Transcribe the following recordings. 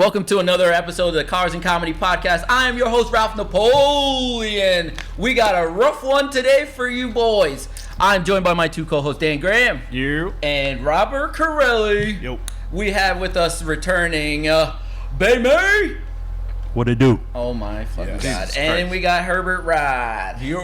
Welcome to another episode of the Cars and Comedy Podcast. I am your host, Ralph Napoleon. We got a rough one today for you boys. I'm joined by my two co-hosts, Dan Graham. You. And Robert Corelli. Yo. We have with us returning Bay May. What it do? Oh my fucking Yes. God. Jesus And Christ. we got Herbert Rod. Yo.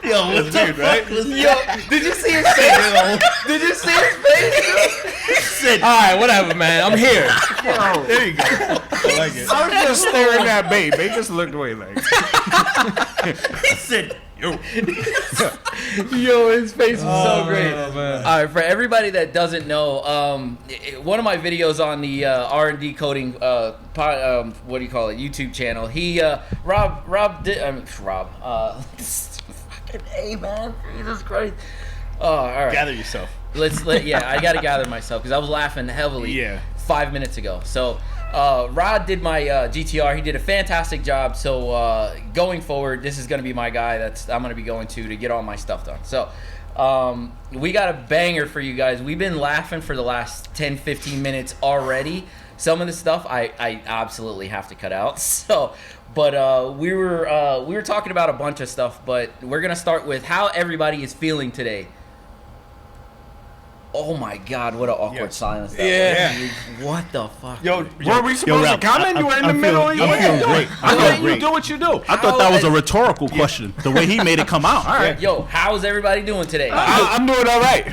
Yo, what That's the weird, right? fuck was Yo, did you see his face? Did you see his face? All right, whatever, man. I'm here. Yo. There you go. I like it. I was just staring at Babe. Babe just looked away like. He said, yo. Yo, his face was so great. Man. All right, for everybody that doesn't know, one of my videos on the R&D coding, what do you call it, YouTube channel, fucking A, man, Jesus Christ. Oh, all right. Gather yourself. I got to gather myself because I was laughing heavily 5 minutes ago. So, Rod did my GTR. He did a fantastic job. So, going forward, this is going to be my guy I'm going to be going to get all my stuff done. So, we got a banger for you guys. We've been laughing for the last 10, 15 minutes already. Some of the stuff I absolutely have to cut out. So, but we were talking about a bunch of stuff, but we're going to start with how everybody is feeling today. Oh my God! What an awkward silence that was. Dude. What the fuck? Yo, were we supposed to comment? You were in the middle of your I'm feeling great. You do what you do. I thought that was a rhetorical question. The way he made it come out. All right. Yo, how's everybody doing today? I'm doing all right.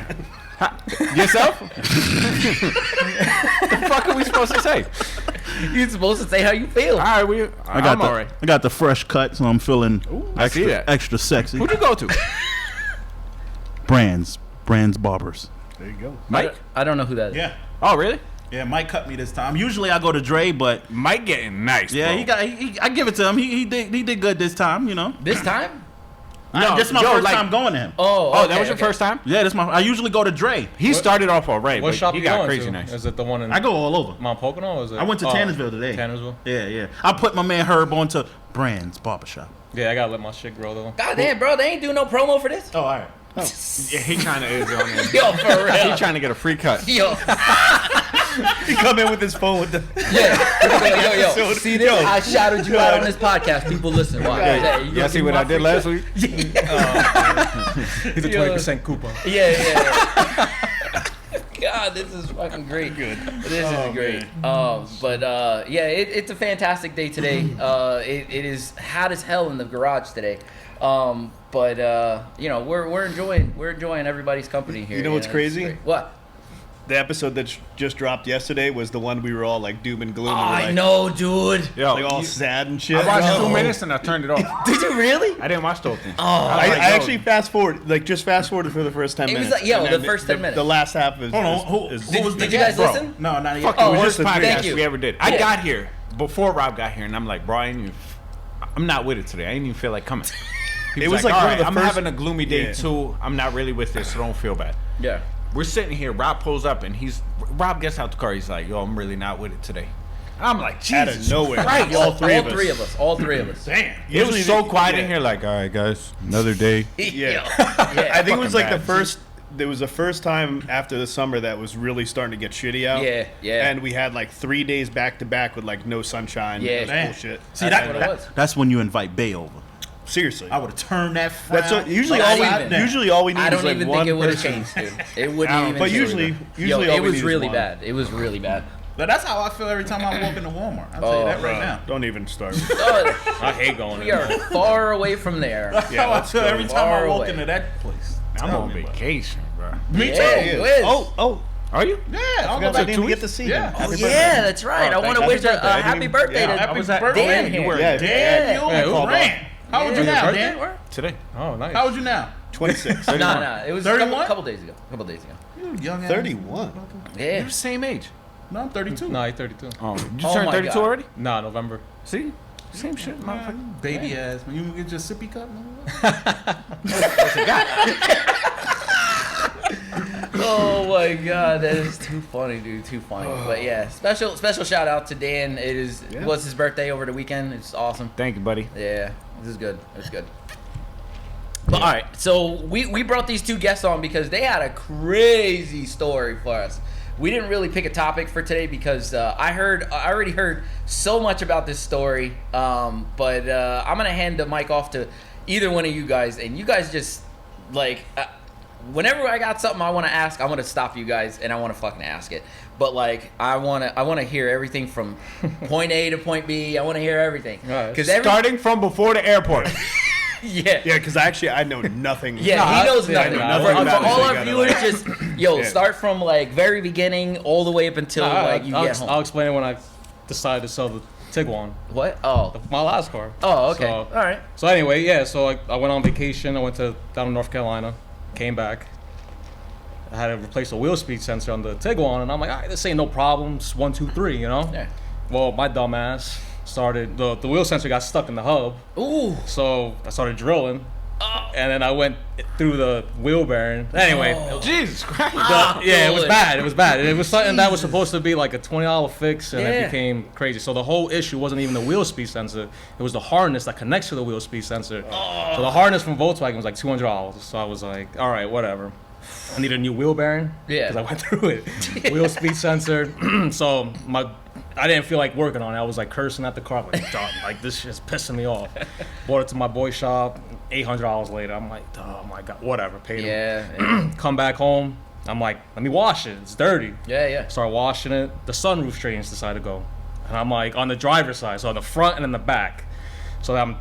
Yourself? The fuck are we supposed to say? You're supposed to say how you feel. All right, I'm all right. I got the fresh cut, so I'm feeling I see that. extra sexy. Who'd you go to? Brands Barbers. There you go. Mike? I don't know who that is. Yeah, Oh, really? yeah. Mike cut me this time. Usually I go to Dre, but Mike getting nice. yeah, bro. I give it to him. He did good this time. You know. This time? This is my first time going to him. Oh, Oh, okay, that was your okay. first time? Yeah, I usually go to Dre. He started off all right, What but shop he you got going crazy to? nice. Is it the one in I go all over. Mount Pocono? Or is it? I went to Tannersville today. Tannersville? Yeah. I put my man Herb onto Brands Barbershop. Yeah, I gotta let my shit grow though. God damn, bro, they ain't doing no promo for this? Oh, all right. Yeah, he kind of is on there. Yo, for real. He trying to get a free cut. Yo, He come in with his phone with the. yo. See this? I shouted you out on this podcast. People listen. Watch. Yeah, you Y'all see what I did last week? He's a 20% coupon. Yeah. God, this is fucking great. This is great. It's a fantastic day today. It is hot as hell in the garage today. We're enjoying everybody's company here. You know what's it's crazy? great. What? The episode that just dropped yesterday was the one we were all like doom and gloom. Oh, and we're, I like, know, dude. Yo, Like all sad and shit. I watched No. 2 minutes and I turned it off. Did you really? I didn't watch the whole thing. Oh, I like, actually fast forward for the first 10 It was minutes. like- yo, And the then first 10 minutes. The last half is. Hold on. is- Who was Did the you guys guest? listen? No, not yet. Fucking Oh, worst thank podcast you. we ever did. I Yeah. got here before Rob got here, and I'm like, bro, I'm not with it today. I didn't even feel like coming. He It was like all one of right, the I'm first- having a gloomy day Yeah. too. I'm not really with this, so don't feel bad. Yeah. We're sitting here. Rob pulls up, and Rob gets out the car. He's like, yo, I'm really not with it today. I'm like, Out Jesus of nowhere. Christ. All three of us. All three of us. Damn. It Usually was so they- quiet yeah. in here, like, all right, guys, another day. Yeah. Yeah. I think it was like Fucking the bad. first. There was the first time after the summer that was really starting to get shitty out. Yeah. And we had like 3 days back to back with like no sunshine. Yeah. It was Damn. bullshit. See, That's what it was. that's when you invite Bay over. Seriously. I would have turned that frown. That's what, usually Like, all not even. usually all we need I is don't like even one think it would have person. changed, dude. It wouldn't even. But change. usually Yo, all it we was need is really one. bad. It was really bad. But that's how I feel every time I walk into Walmart. I'll tell you that right now. Don't even start. Oh, I hate going we in are there. far away from there. That's Yeah, how I let's feel go. every time I Far walk away. into that place. I'm Tell on me about it. vacation, bro. Me Yeah, too. it is. Oh, Are you? Yeah, I I'll go forgot I back didn't 2 get weeks. to see Yeah. him. Oh, Happy yeah, birthday. that's right. I want to happy wish a birthday. I didn't happy even- birthday yeah, to happy I was at birthday. Dan You here. were. Yeah, Daniel Yeah, who- Grant. How old you Yeah. now, Your Dan? birthday? Today. Oh, nice. How old you now? 26. No, it was a 31? couple days ago. You young ass. 31. Yeah. You're the same age. No, I'm 32. Nah, he's 32. Oh, you Oh turned my 32 God. already? Nah, November. See? Same shit, motherfucker. Baby ass. Man. You gonna get your sippy cup? Oh my God, that is too funny, dude. Too funny. But yeah, special shout out to Dan. It was his birthday over the weekend. It's awesome. Thank you, buddy. Yeah, this is good. It's good. But all right, so we brought these two guests on because they had a crazy story for us. we didn't really pick a topic for today because I already heard so much about this story. But I'm gonna hand the mic off to either one of you guys, and you guys just like. Whenever I got something I want to ask, I want to stop you guys and I want to fucking ask it. But like, I want to hear everything from point A to point B. I want to hear everything. Right. Starting from before the airport. Yeah. Yeah, because actually I know nothing. Yeah, he knows nothing. For all our viewers, just start from like very beginning all the way up until you get home. I'll explain it when I decided to sell the Tiguan. What? Oh, my last car. Oh, okay. So, all right. So anyway, yeah. So I went on vacation. I went down to North Carolina. Came back. I had to replace the wheel speed sensor on the Tiguan, and I'm like, all right, this ain't no problems. 1, 2, 3, you know. Yeah. Well, my dumbass started the wheel sensor got stuck in the hub. Ooh. So I started drilling, and then I went through the wheel bearing. Anyway, Jesus Christ. It was bad. It was bad. It was something that was supposed to be like a $20 fix, and it became crazy. So the whole issue wasn't even the wheel speed sensor. It was the harness that connects to the wheel speed sensor. So the harness from Volkswagen was like $200. So I was like, all right, whatever. I need a new wheel bearing. Yeah. Because I went through it. Wheel speed sensor. So I didn't feel like working on it. I was like cursing at the car, like, dog, like this shit's pissing me off. Brought it to my boy shop. $800 later, I'm like, oh my god, whatever. Paid him. Yeah. Come back home. I'm like, let me wash it. It's dirty. Yeah. Start washing it. The sunroof trains decide to go, and I'm like on the driver's side, so on the front and in the back. So I'm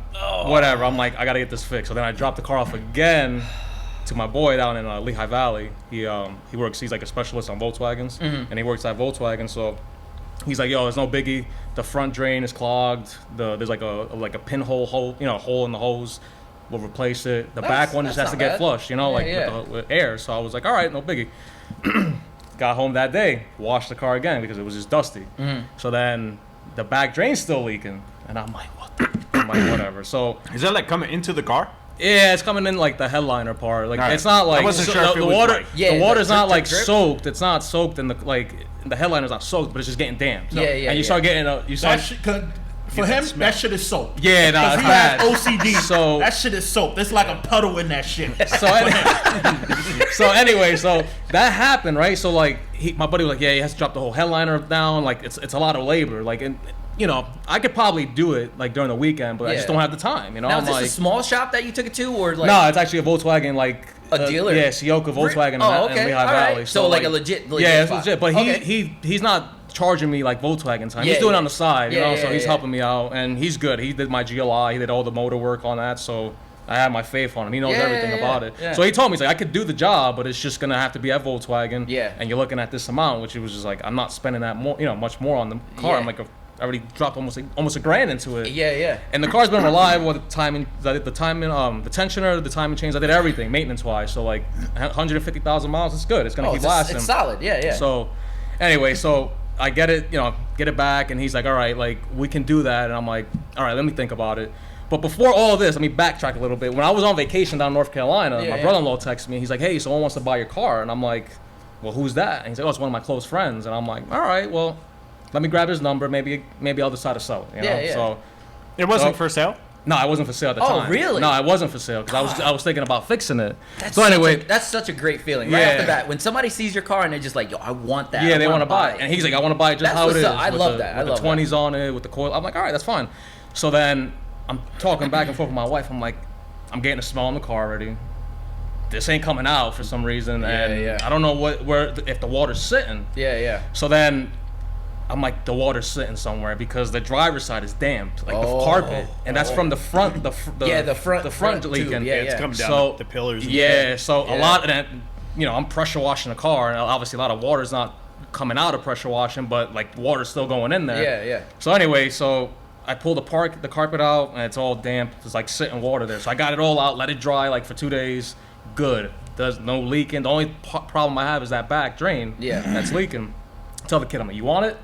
whatever. I'm like, I gotta get this fixed. So then I dropped the car off again to my boy down in Lehigh Valley. He works. He's like a specialist on Volkswagens, and he works at Volkswagen. So he's like, yo, there's no biggie. The front drain is clogged. There's like a pinhole hole, hole in the hose. We'll replace it. The back one just has to get flushed, with air. So I was like, all right, no biggie. Got home that day, washed the car again because it was just dusty. So then the back drain's still leaking, and I'm like, what? I'm like, whatever. So is that like coming into the car? Yeah, it's coming in like the headliner part. Like it's not like I wasn't sure if the it was water. like, the water's not like drip. soaked. It's not soaked in the headliner's not soaked, but it's just getting damp. And you start getting For him, that shit is soap. Yeah, nah, it's he bad. has OCD. So that shit is soap. There's like a puddle in that shit. So anyway, so that happened, right? So like, my buddy was like, yeah, he has to drop the whole headliner down. Like, it's a lot of labor. Like, and I could probably do it like during the weekend, but I just don't have the time. Now, I'm is this like, a small shop that you took it to, or like? No, it's actually a Volkswagen, like a dealer. Yeah, Sioka Volkswagen in Lehigh Valley. So like a legit yeah, it's spot. legit. But he's not charging me like Volkswagen time. He's doing it on the side, so he's helping me out, and he's good. He did my GLI, he did all the motor work on that, so I have my faith on him. He knows everything about it. Yeah. So he told me, he's like, I could do the job, but it's just gonna have to be at Volkswagen. Yeah. And you're looking at this amount, which it was just like, I'm not spending that more, much more on the car. I'm like, I already dropped almost $1,000 into it. Yeah. And the car's been reliable. The timing, the tensioner, the timing chains. I did everything maintenance wise. So like 150,000 miles. It's good. It's gonna keep lasting. It's solid. Yeah. So anyway, so I get it, get it back, and he's like, all right, like we can do that, and I'm like, all right, let me think about it. But before all this, let me backtrack a little bit. When I was on vacation down in North Carolina, my brother-in-law texted me. He's like, hey, someone wants to buy your car, and I'm like, well, who's that? And he's like, oh, it's one of my close friends, and I'm like, all right, well, let me grab his number. Maybe I'll decide to sell it. Yeah. So it wasn't for sale. No, it wasn't for sale at the time. Oh, really? No, it wasn't for sale because I was thinking about fixing it. That's such a great feeling right off the bat when somebody sees your car and they're just like, yo, I want that. Yeah, they want to buy it, and he's like, I want to buy it just how it is. I love that. With the 20s on it, with the coil. I'm like, all right, that's fine. So then I'm talking back and forth with my wife. I'm like, I'm getting a smell in the car already. This ain't coming out for some reason, and I don't know if the water's sitting. Yeah. So then I'm like, the water's sitting somewhere because the driver's side is damp, like the carpet, and that's from the front. The front leaking. Yeah, it's coming down the pillars. So a lot of that, I'm pressure washing the car, and obviously a lot of water's not coming out of pressure washing, but like water's still going in there. Yeah. So anyway, I pulled the carpet out, and it's all damp. It's like sitting water there. So I got it all out, let it dry like for 2 days. Good. There's no leaking. The only problem I have is that back drain. Yeah. That's leaking. Tell the kid, I'm like, you want it?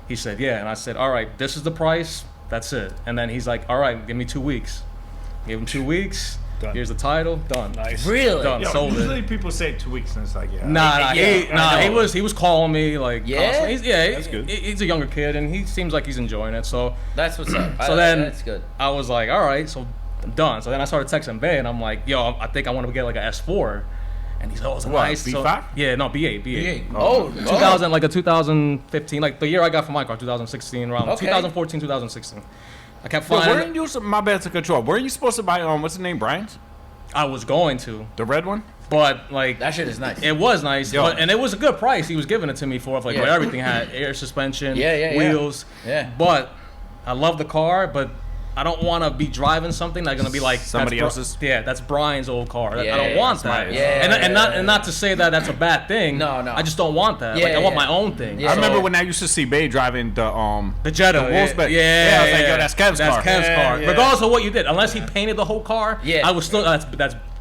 He said, yeah. And I said, all right, this is the price. That's it. And then he's like, all right, give me 2 weeks. Give him 2 weeks. Done. Here's the title. Done. Nice. Really? Done. Sold usually it. people say 2 weeks, and it's like, He was calling me like constantly. That's good. He's a younger kid, and he seems like he's enjoying it. So that's what's up. That's good. I was like, all right, so I'm done. So then I started texting Bay, and I'm like, yo, I think I want to get like an S4. And he's always What, nice. B5? Yeah, no, B8. B8. Oh, 2000, like a 2015, like the year I got for my car, 2016, around Okay. 2014, 2016. I kept Yo, finding. weren't you, my bad to control. Weren't you supposed to buy what's the name, Brian's? I was going to, The red one? but like that shit is nice. it was nice, Yo. and it was a good price. He was giving it to me for like Yeah. where everything had air suspension, Yeah. wheels. Yeah. But I love the car, but I don't want to be driving something that's gonna be like Somebody that's else's? Yeah, that's Brian's old car. I Yeah, don't want that's that. mine. Yeah. And not to say that that's a bad thing. No. I just don't want that. Yeah, like I want yeah. my own thing. Yeah. I remember So- when I used to see Bay driving The Jetta, the Wolfsburg. yeah, I was like, yo, that's Kev's car. That's Kev's car. Yeah. Regardless of what you did, unless he painted the whole car, Yeah. I was still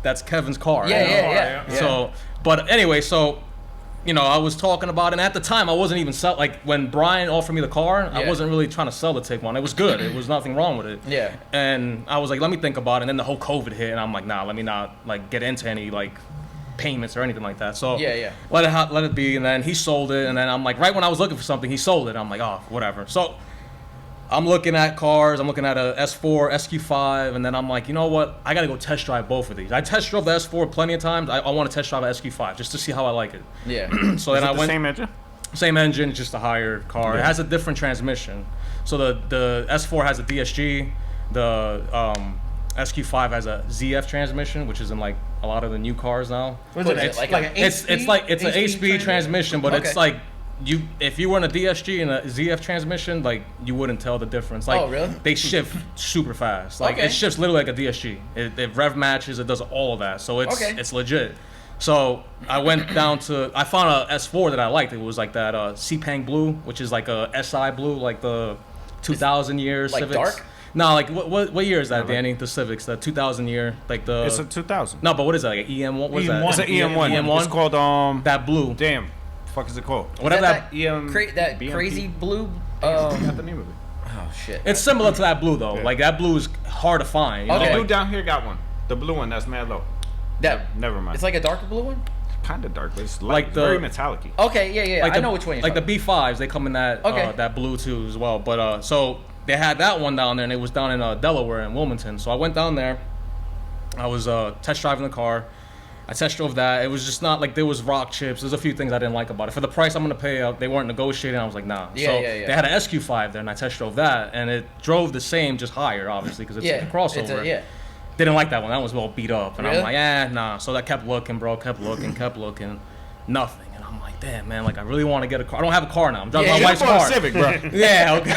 that's Kevin's car. Yeah, you know? yeah. So, but anyway, so you know, I was talking about it, and at the time I wasn't even like when Brian offered me the car, I Yeah. wasn't really trying to sell the Tiguan. It was good. It was nothing wrong with it. Yeah. And I was like, let me think about it. And then the whole COVID hit, and I'm like, nah, let me not like get into any like payments or anything like that. So Yeah. let it be. And then he sold it, and then I'm like, right when I was looking for something, he sold it. I'm like, oh, whatever. So I'm looking at cars. I'm looking at a S4, SQ5, and then I'm like, you know what? I gotta go test drive both of these. I test drove the S4 plenty of times. I want to test drive a SQ5 just to see how I like it. Yeah. So then I the went same engine? same engine, just a higher car. It has a different transmission. So the S4 has a DSG. The SQ5 has a ZF transmission, which is in like a lot of the new cars now. What's What it? is It's it, like like a- an It's an 8-speed transmission, but Okay. it's like if you were in a DSG and a ZF transmission, like you wouldn't tell the difference. Like Oh, really? they shift super fast. Like Okay. it shifts literally like a DSG. It rev matches. It does all of that. So Okay. it's legit. So I went down to I found a S4 that I liked. It was like that Sepang blue, which is like a SI blue, like the 2000 year like Civics. dark? No, like what year is that, Danny? The Civics, the 2000 year, like the. It's a 2000. No, but what is that? Like an EM1? What is that? EM1. It's an EM1. EM1? It's called That blue. Damn. Fuck is it called? Whatever Is that. that BMP? crazy blue. Got the name of it. Oh shit. It's similar to that blue though. Yeah. Like that blue is hard to find. You Okay. know? The Like, blue down here got one. The blue one that's mad low. that. Never mind. It's like a darker blue one. Kind of dark, but it's light. Like It's the- very metallic-y. Okay. Yeah. like I the- know which one you're Like the talking B5s, they come in that Okay. that blue too as well. But so they had that one down there, and it was down in Delaware in Wilmington. So I went down there. I was test driving the car. I test drove that. It was just not like there was rock chips. There's a few things I didn't like about it. For the price I'm gonna pay, they weren't negotiating. I was like, nah. Yeah, so yeah. they had an SQ5 there, and I test drove that, and it drove the same, just higher, obviously, because it's Yeah. a crossover. Yeah. Didn't like that one. That was well beat up, and Really? I'm like, nah. So I kept looking, bro. Kept looking, nothing. And I'm like, damn, man. Like I really want to get a car. I don't have a car now. I'm driving Yeah, my wife's You bought car. a Civic, bro. Yeah, okay.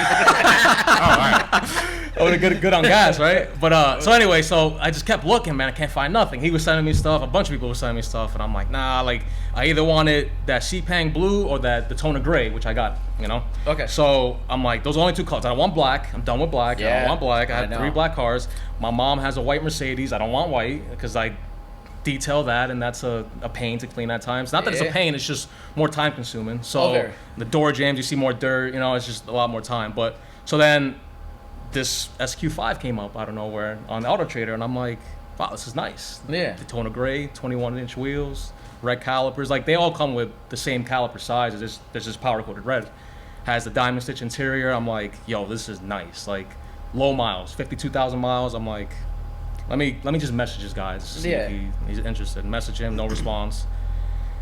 I would have good on gas, right? But so anyway, so I just kept looking, man. I can't find nothing. He was sending me stuff. A bunch of people were sending me stuff, and I'm like, nah. Like I either wanted that Sepang blue or that Daytona gray, which I got. You know. Okay. So I'm like, those are only two colors. I don't want black. I'm done with black. I Yeah, don't want black. I I had know. 3 black cars. My mom has a white Mercedes. I don't want white because I detail that, and that's a pain to clean at times. Not that it's a Yeah. pain, it's just more time consuming. So Okay. the door jams, you see more dirt, you know, it's just a lot more time. But so then this SQ5 came up out of nowhere on Auto Trader, and I'm like, wow, this is nice. Yeah. Daytona gray, 21-inch wheels, red calipers. Like they all come with the same caliper size. There's just powder coated red. Has the diamond stitch interior. I'm like, yo, this is nice. Like low miles, 52,000 miles. I'm like, let me just message this guy to see if Yeah. he's interested. Message him, no response.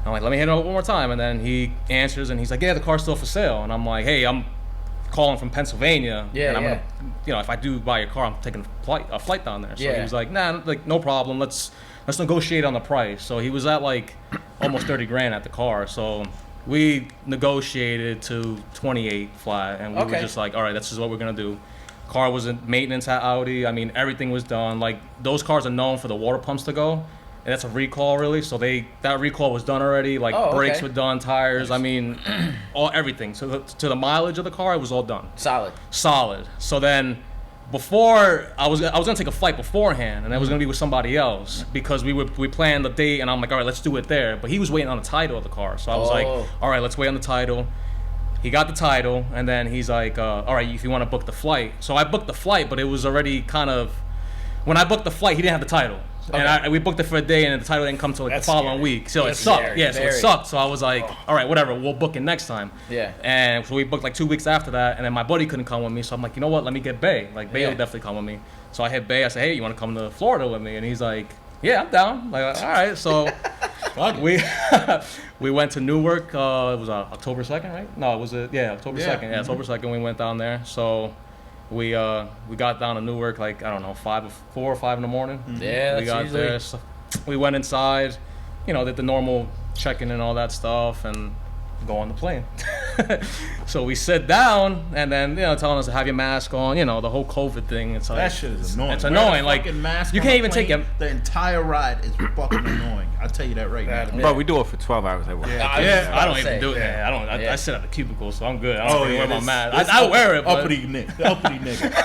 I'm like, let me hit him up one more time, and then he answers, and he's like, yeah, the car's still for sale. And I'm like, hey, I'm calling from Pennsylvania, Yeah, and I'm yeah. gonna, you know, if I do buy your car, I'm taking a flight down there. So Yeah. he was like, nah, like no problem. Let's negotiate on the price. So he was at like almost 30 grand at the car. So we negotiated to 28 flat, and we were Okay. just like, all right, this is what we're gonna do. Car was in maintenance at Audi. I mean, everything was done. Like those cars are known for the water pumps to go, and that's a recall really. So that recall was done already. Like Oh, brakes okay. were done, tires. I mean, everything. So to the mileage of the car, it was all done. Solid. Solid. So then, before I was gonna take a flight beforehand, and I was gonna be with somebody else because we planned the date, and I'm like, all right, let's do it there. But he was waiting on the title of the car, so I was like, Oh. all right, let's wait on the title. He got the title, and then he's like, all right, if you want to book the flight. So I booked the flight, but it was already kind of when I booked the flight, he didn't have the title. Okay. And we booked it for a day, and the title didn't come till like That's the following scary. week. So That's it sucked. scary. Yeah, so Very. it sucked. So I was like, all right, whatever, we'll book it next time. Yeah. And so we booked like 2 weeks after that, and then my buddy couldn't come with me. So I'm like, you know what? Let me get Bay. Like Bay Yeah. will definitely come with me. So I hit Bay. I said, hey, you want to come to Florida with me? And he's like, yeah, I'm down. Like, all right. So we went to Newark. It was October 2nd, right? No, it was October 2nd. Yeah, October 2nd. We went down there. So we got down to Newark like, I don't know, 4 or 5 in the morning. Yeah, we got usually there. So we went inside. Did the normal check-in and all that stuff, and go on the plane. So we sit down, and then telling us to have your mask on. The whole COVID thing. It's like That shit is annoying. It's annoying. Like mask you on can't a even take plane, it. The entire ride is fucking annoying. I tell you that right now. But we do it for 12 hours at work. I don't even do it. Yeah. I don't. I sit at the cubicle, so I'm good. I Oh, don't even yeah, wear my mask. this I wear it, but uppity nigga.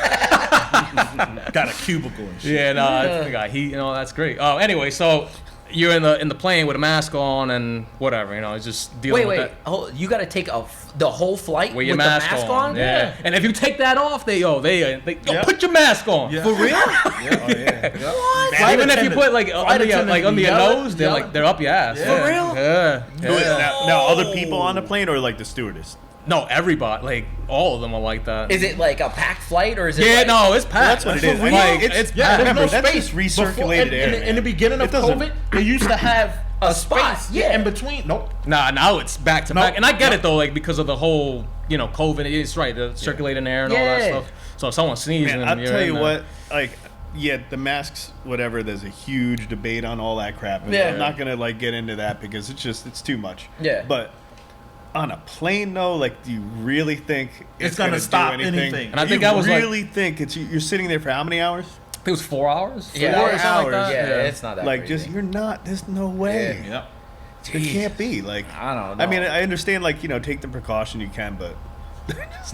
Got a cubicle and shit. yeah, no, I got heat and all. That's great. Oh, anyway, so you're in the plane with a mask on and whatever. It's just dealing with Wait. that. Oh, you got to take the whole flight With your the mask, mask on. Yeah. And if you take that off, they put your mask on. Yeah. For real? What? Even if you put like under your yelling, nose, they're up your ass. For real? Yeah. Now, other people on the plane or like the stewardess? No, everybody, like all of them are like that. Is it like a packed flight or is it? Yeah, like, no, it's packed. That's what it is. Like, It's- it's Yeah, packed. there's no That's space. just recirculated Before, air, in the beginning of It doesn't- COVID, they used to have A spot, space yeah. in between. Nope. Nah, now it's back to No, back, and I get no. it though, like because of the whole, COVID. It's right, the circulating air and all that Yeah. stuff. So if someone sneezes, Man, and I'll you're tell in you there. what, like, yeah, the masks, whatever, there's a huge debate on all that crap. And Yeah. I'm not going to, get into that because it's too much. Yeah. But on a plane, though, do you really think It's going gonna to stop do anything? anything. And I think you that was really think you're sitting there for how many hours? I think it was 4 hours. Yeah, 4 or something hours. like that. Yeah, it's not that crazy. you're not, there's no way. Yep. It can't be. I don't know. I mean, I understand, take the precaution you can, but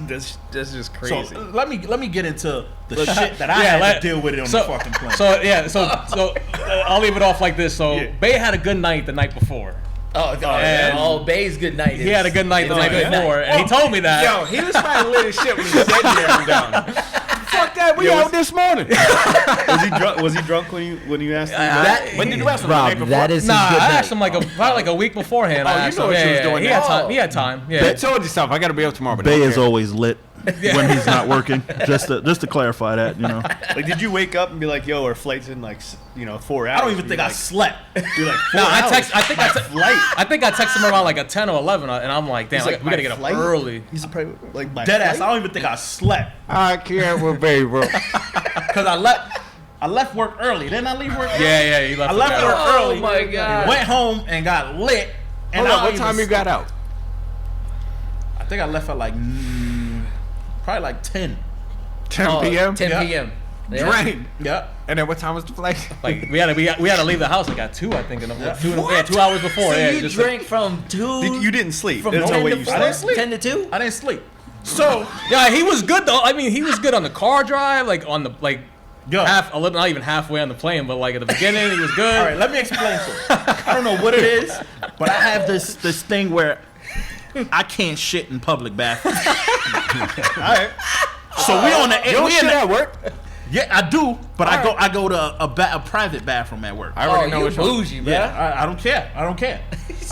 that's just crazy. So let me get into the shit that I had to deal with on the fucking plane. So I'll leave it off like this. So Yeah. Bay had a good night the night before. Bay's good night. He had a good night the night good before, and he told me that. Yo, he was trying to lit his shit when he said him down. Fuck that, we out this morning. Was he drunk when you asked him? When did you ask him? Rob, The day before? that is Nah, his good I night. asked him probably a week beforehand. Oh, I you asked know him. what you was doing He there. had time. He had time. Yeah. I told you something. I got to be up tomorrow. But Bay don't is care. always lit when he's not working. Just to clarify that, Did you wake up and be like, "Yo, our flight's in 4 hours"? I don't even think I slept. You're like, No, 4 I hours? text. I think I texted him around like a 10 or 11, and I'm like, damn, He's like, we gotta "My get up flight?" early. He's probably like, "My Dead ass. flight?" I don't even think I slept I can't with Bay, bro. because I left work early. Didn't I leave work? Early? Yeah, he left. I left work Oh early. my God. Went home and got lit. And Hold I on, what don't time even- you got out? I think I left at probably like 10. 10 p.m. 10 Yeah. p.m. Yeah. Drained. Yep. And then what time was the flight? Like we had to leave the house like at 2, I think, and 2 hours before. So yeah, you just drank from 2 You didn't sleep. from There's 10 no way to you 4? slept. 10 to 2? I didn't sleep. So yeah, he was good though. I mean, he was good on the car drive, like on the yo, not even halfway on the plane, but like at the beginning he was good. all right, let me explain to you. I don't know what it is, but I have this thing where I can't shit in public bathrooms. All right. So we on the You don't we in shit the- at work? Yeah, I do, but I go to a private bathroom at work. I already know you which one. bougie, bro. Yeah, I don't care. I don't care.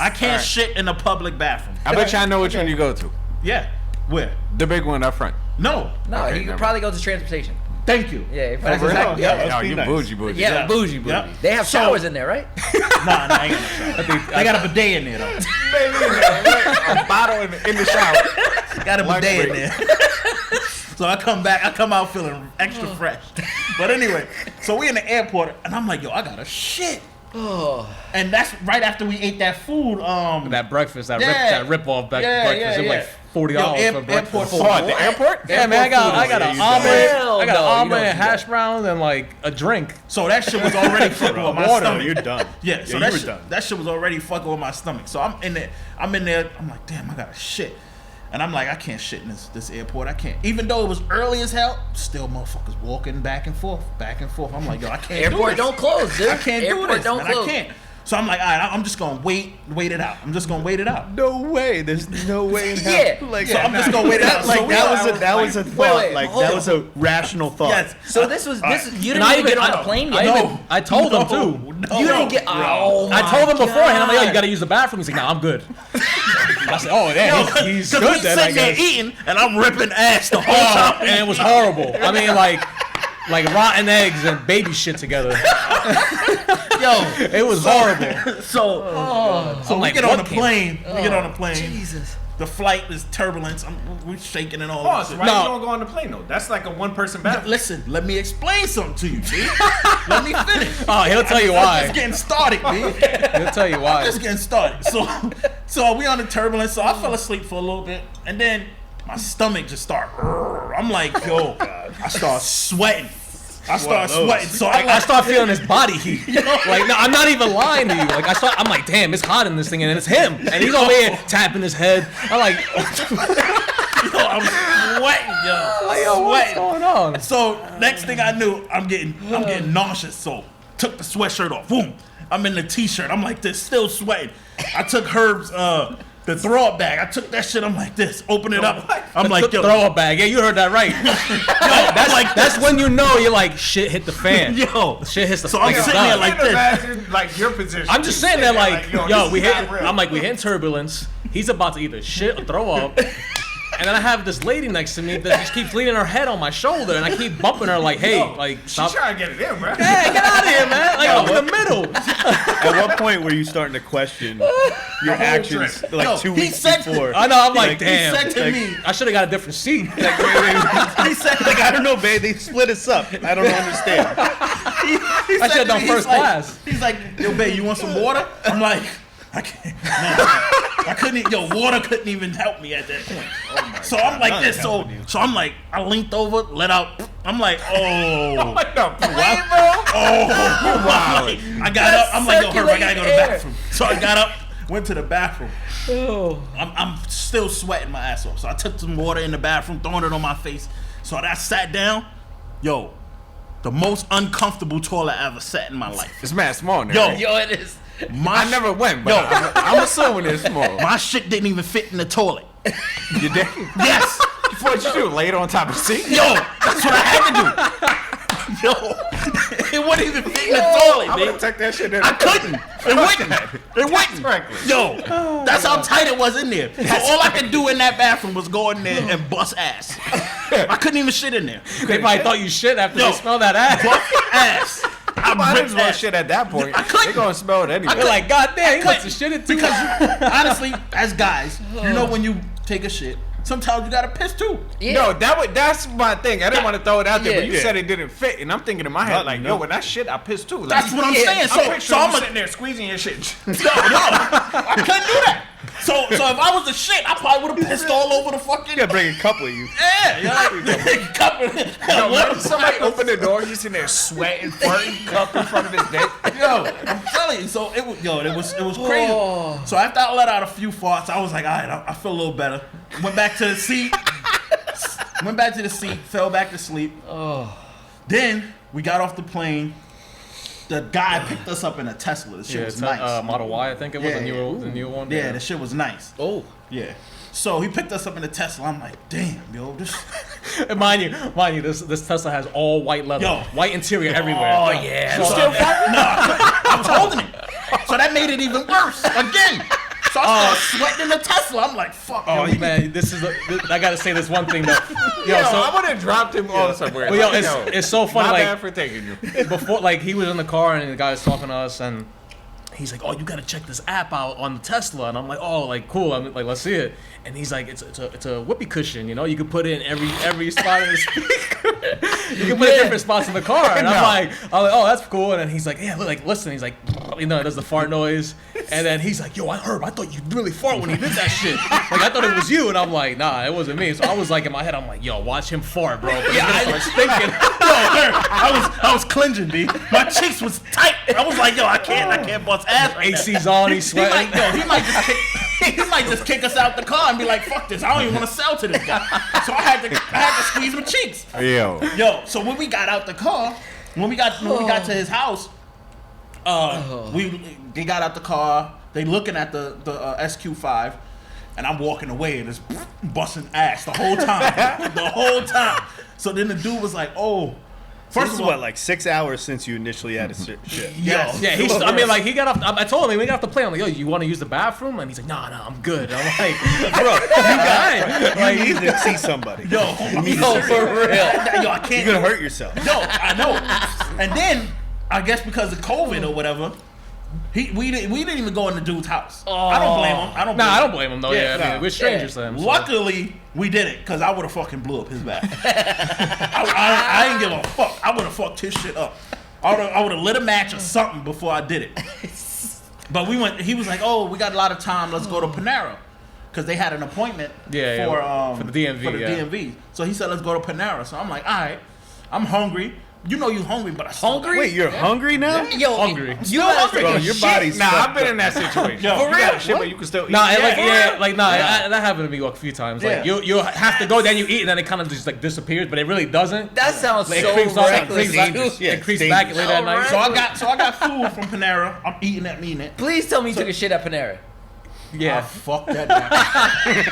I can't shit in a public bathroom. I bet you I know which one you go to. Yeah, where? The big one up front. No, No, Okay, he never could probably go to transportation. thank you. Yeah, he That's probably exactly. Yeah, Must Oh, be you nice. bougie. Yeah, Yeah. bougie. Yeah. They have So- showers in there, right? Nah, I ain't got no shower. They got a bidet in there though. A bottle in the shower. Got a Lunch bidet in break. there. So I come out feeling extra fresh. But anyway, so we in the airport and I'm like, yo, I got to shit. And that's right after we ate that food. That breakfast, that Yeah. rip off breakfast. Yeah, It was yeah. like $40 Yo, for airport breakfast. food. Oh, the airport? Yeah, man, I got an Yeah, you omelet, Hell I got no, you an omelet don't and do hash that. browns and like a drink. So that shit was already fucking with my Water, stomach. you're done. Yeah, so you that were shit, done. that shit was already fucking with my stomach. So I'm in there. I'm like, damn, I got to shit. And I'm like, I can't shit in this airport. I can't. Even though it was early as hell, still motherfuckers walking back and forth. I'm like, yo, I can't Airport do this. don't close, dude. I can't Airport do this. don't man. close. I can't. So I'm like, all right, I'm just gonna wait it out. I'm just gonna wait it out. No way. There's no way in hell. Yeah. So I'm just gonna wait it out. So That was a thought. wait, Like hold that on. was a rational thought. Yes. So this was you And didn't I even get on I- the plane I yet. even- I told him too. No, You didn't get. Oh, I told him my beforehand. I'm like, yo, God. you gotta use the bathroom. He's like, nah, I'm good. I said, oh, damn, he's Cause good we then, I sitting there guess. eating and I'm ripping ass the whole Oh, time. and it was horrible. I mean, like rotten eggs and baby shit together. Yo, It was horrible. So we like, get on the what plane. We get on the plane. Jesus. The flight is turbulence. We're shaking and all Pause, that. right? You don't go on the plane though. That's like a one-person bathroom. Listen, let me explain something to you, B. Let me finish. Oh, he'll tell you I'm why. just getting started, B. He'll tell you why. Just getting started. So we on the turbulence. So I fell asleep for a little bit, and then my stomach just started. I'm like, yo, I start sweating. I start sweating. So I start feeling his body heat. Like, no, I'm not even lying to you. Like, I'm like, damn, it's hot in this thing, and it's him, and he's over here tapping his head. I'm like, yo, I'm sweating, yo. like, yo, what's going on? So next thing I knew, I'm getting nauseous. So took the sweatshirt off. Boom. I'm in the t-shirt. I'm like this, still sweating. I took Herb's the throw up bag. I took that shit. I'm like this. Open it up. I'm like, yo, throw up bag. Yeah, you heard that right. Yo, that's when you know you're like, shit hit the fan. Yo, Shit hits the so fan. I'm sitting there like this. Imagine, like your position. I'm just saying that like, yo, we hit. real. I'm like, we hit turbulence. He's about to either shit or throw up. And then I have this lady next to me that just keeps leaning her head on my shoulder, and I keep bumping her like, "Hey, like, stop! She's trying to get it in, bro. Hey, get out of here, man! Like, I'm in the middle." At what point were you starting to question your actions trip. like Yo, 2 he weeks said- before? I know. I'm like, Like, he damn. He said to like- me, I should have got a different seat. he said, Like, I don't know, babe. They split us up. I don't understand. he I should've done he's first like- class. He's like, yo, babe, you want some water? I'm like, I can't. No. I couldn't. Yo, water couldn't even help me at that point. So I'm like this. So I'm like, I leaned over, let out. I'm like, oh. What the plane, Oh, wow. I got up. I'm like, yo, Herb, I gotta go to the Circulating bathroom. So I got up, went to the bathroom. Oh. I'm still sweating my ass off. So I took some water in the bathroom, throwing it on my face. So I sat down. Yo, the most uncomfortable toilet I ever sat in my life. It's mad small now. Yo. right? Yo, it is. I never went, but I'm assuming it's small. My shit didn't even fit in the toilet. You did? Yes. What you do? Lay it on top of the seat? Yo, that's what I had to do. Yo, it wouldn't even fit in the toilet, I'm man. gonna take that shit in. I couldn't. It wouldn't. It wouldn't. Correctly. Yo, that's how tight it was in there. So all I could do in that bathroom was go in there and bust ass. I couldn't even shit in there. They probably thought you shit after Yo. they smelled that ass. Bust ass. I Might ripped as well ass. shit at that point. I couldn't. They gonna smell it anyway. They're like, God damn, he must have couldn't. shitted too. Because honestly, as guys, you know when you take a shit, sometimes you gotta piss too. Yeah. No, that's my thing. I didn't want to throw it out there, but you Yeah. said it didn't fit, and I'm thinking in my head like, yo, when that shit, I pissed too. Like, That's what I'm Yeah. saying. I'm So picturing I'm you a, sitting there squeezing your shit. no, I couldn't do that. So if I was the shit, I probably would have pissed all over the fucking. You gotta bring a cup with you. Yeah, like, cup. Yo, when somebody opened the door, he's in there sweating, farting, cup in front of his dick. Yo, I'm telling you. So it was crazy. So after I let out a few farts, I was like, all right, I feel a little better. Went back to the seat. Fell back to sleep. Then we got off the plane. The guy picked us up in a Tesla. The shit was nice. Model Y, I think it was Yeah, the new one. Yeah, the shit was nice. Oh. Yeah. So he picked us up in a Tesla. I'm like, damn, yo, this. And mind you, this Tesla has all white leather, Yo. white interior everywhere. Oh, yeah. So, no, I was holding it. So that made it even worse. Again. So I started sweating in the Tesla. I'm like, fuck. Oh yo, man, I gotta say this one thing though. Yo, Yo, so I would have dropped him all somewhere. well, yo, Like, it's so funny. my Like bad for taking you. before, like he was in the car and the guy was talking to us and he's like, "Oh, you gotta check this app out on the Tesla." And I'm like, "Oh, like cool." I'm like, "Let's see it." And he's like, "It's a whoopee cushion. You know, you can put it in every spot in the speaker. You can put it in different spots in the car." And I'm like, "Oh, that's cool." And then he's like, "Yeah, look, like listen." He's like, you know, it does the fart noise. And then he's like, "Yo, I thought you really fart when he did that shit. Like I thought it was you." And I'm like, "Nah, it wasn't me." So I was like in my head, I'm like, "Yo, watch him fart, bro." But yeah, I was thinking. I was clenching, B. My cheeks was tight. I was like, yo, I can't bust ass right now. AC's on, he's He sweating. he might just kick us out the car and be like, fuck this. I don't even want to sell to this guy. So I had to squeeze my cheeks. Yo. So when we got out the car, when we got to his house, they got out the car. They looking at the SQ5, and I'm walking away and it's busting ass the whole time. The whole time. So then the dude was like, oh. First of all, like 6 hours since you initially had a shit. Yes. Yeah, he got off. I told him when we got off the plane, I'm like, "Yo, you want to use the bathroom?" And he's like, "Nah, I'm good." And I'm like, Bro, "Right." you need to see somebody. Yo, Yo, for real. Yo, I can't. You're gonna hurt yourself. No, I know. And then I guess because of COVID or whatever, we didn't even go in the dude's house. I don't blame him. I don't blame him though. Yeah, I mean, we're strangers to him. So. Luckily, we did it because I would have fucking blew up his back. I didn't give a fuck. I would have fucked his shit up. I would have lit a match or something before I did it. But we went. He was like, "Oh, we got a lot of time. Let's go to Panera." Because they had an appointment for the DMV. DMV. So he said, let's go to Panera. So I'm like, all right, I'm hungry. You know you hungry, but I still hungry. Wait, you're hungry now? Yeah. Yo, hungry. You hungry? Bro, your body's. Nah, I've been in that situation. Yo, for real, shit, but you can still eat. That happened to me a few times. Like you have to go, then you eat, and then it kind of just like disappears, but it really doesn't. That sounds like, so reckless. It creeps back later at night. So I got food from Panera. I'm eating it. Please tell me you took a shit at Panera. Yeah. Fuck that bathroom.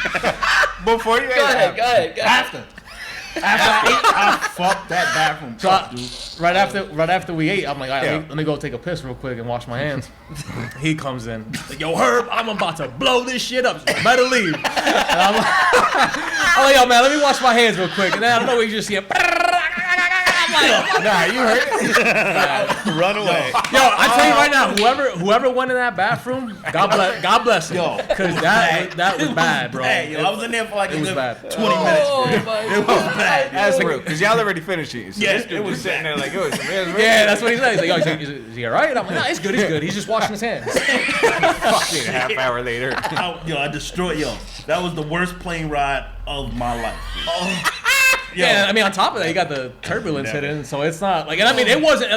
Before you go ahead. After I ate, I fucked that bathroom up, dude. Right after we ate, I'm like, all right, let me go take a piss real quick and wash my hands. He comes in, like, yo, Herb, I'm about to blow this shit up. So better leave. And I'm like, yo, man, let me wash my hands real quick. And then I don't know where you just hear. Nah, you heard it. Run away. Yo, I tell you right now, whoever went in that bathroom, God bless him. Yo, because that was bad, bro. Hey, yo, I was in there for like a good 20 minutes. It was bad. That's real, because y'all already finished eating. So Yeah, this dude was sitting there like, it was. Yeah, that's what he said. He's like, yo, is he all right? I'm like, nah, he's good. He's just washing his hands. Fucking a half hour later. I destroyed. That was the worst plane ride of my life. Yeah, I mean, on top of that, you got the turbulence hitting, so it's not like, and I mean, it wasn't,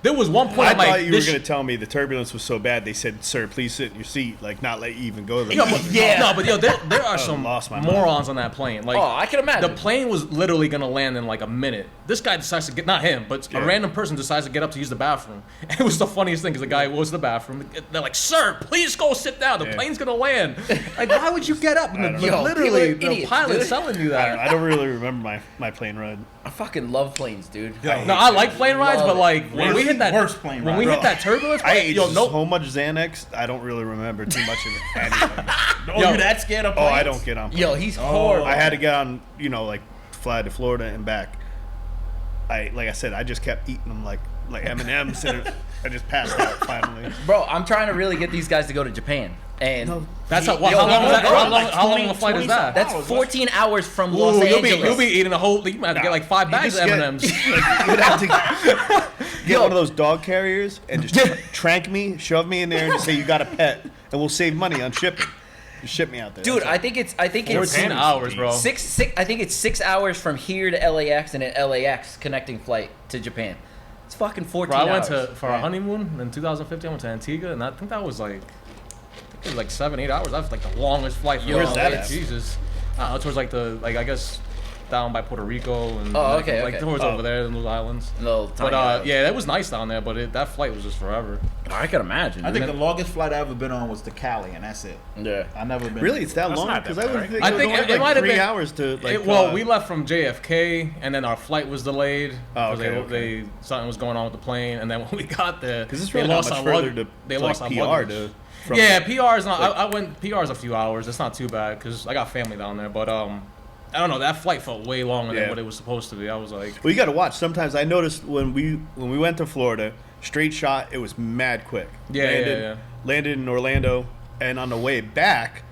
there was one point I I'm like, thought you were going to tell me the turbulence was so bad, they said, sir, please sit in your seat, like, not let you even go to the there are some morons on that plane. Like, I can imagine. The plane was literally going to land in like a minute. This guy decides to get, not him, but a random person decides to get up to use the bathroom. And it was the funniest thing, because the guy goes to the bathroom, they're like, sir, please go sit down, the plane's going to land. Like, why would you get up? Literally, the pilot's telling you that. I don't really remember my plane ride. I fucking love planes, dude. No, I like plane rides, but like when we hit that turbulence, I ate so much Xanax, I don't really remember too much of anything. You that scared of planes? I don't get on planes. Yo, he's horrible. I had to get on, like fly to Florida and back. Like I said, I just kept eating them like M&Ms, and I just passed out finally. Bro, I'm trying to really get these guys to go to Japan. And that's how long of a flight is that? That's 14 hours from Los Angeles. You'll be eating a whole. You might have to get like 5 bags of M&Ms. You'd have to get one of those dog carriers and just trank me, shove me in there, and just say you got a pet, and we'll save money on shipping. Just ship me out there. Dude, I think it's 14 hours, bro. I think it's 6 hours from here to LAX and an LAX connecting flight to Japan. It's fucking 14 hours. I went for our honeymoon in 2015. I went to Antigua, and I think that was like. It was like 7-8 hours. That was like the longest flight. Where's that at? Jesus. Towards like I guess down by Puerto Rico and towards over there in those islands. Islands. Yeah, it was nice down there, but that flight was just forever. I can imagine. I think the longest flight I ever been on was to Cali, and that's it. Yeah, I never been. Really, it's that long? Because I think it might have been 3 hours to like. We left from JFK, and then our flight was delayed because something was going on with the plane, and then when we got there, because it's really not much further to lost PR luggage. PR is not. I went PR is a few hours. It's not too bad because I got family down there. But I don't know. That flight felt way longer than what it was supposed to be. I was like, well, you got to watch. Sometimes I noticed when we went to Florida, straight shot, it was mad quick. Landed in Orlando, and on the way back,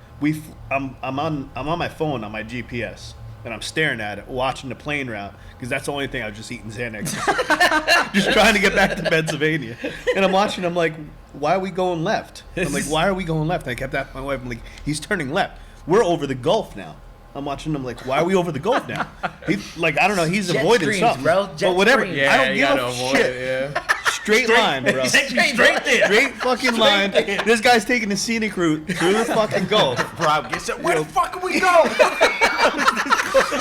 I'm on my phone on my GPS. And I'm staring at it, watching the plane route, because that's the only thing I was just eating Xanax. Just trying to get back to Pennsylvania. And I'm watching, I'm like, why are we going left? I'm like, why are we going left? And I kept asking my wife, I'm like, he's turning left. We're over the Gulf now. I'm watching him like, why are we over the Gulf now? I don't know, he's avoiding something. Bro. But whatever, Streams. I don't give a shit. Straight line, bro. Straight there. Straight fucking line. This guy's taking the scenic route through the fucking Gulf. Rob gets it. Where the fuck are we going?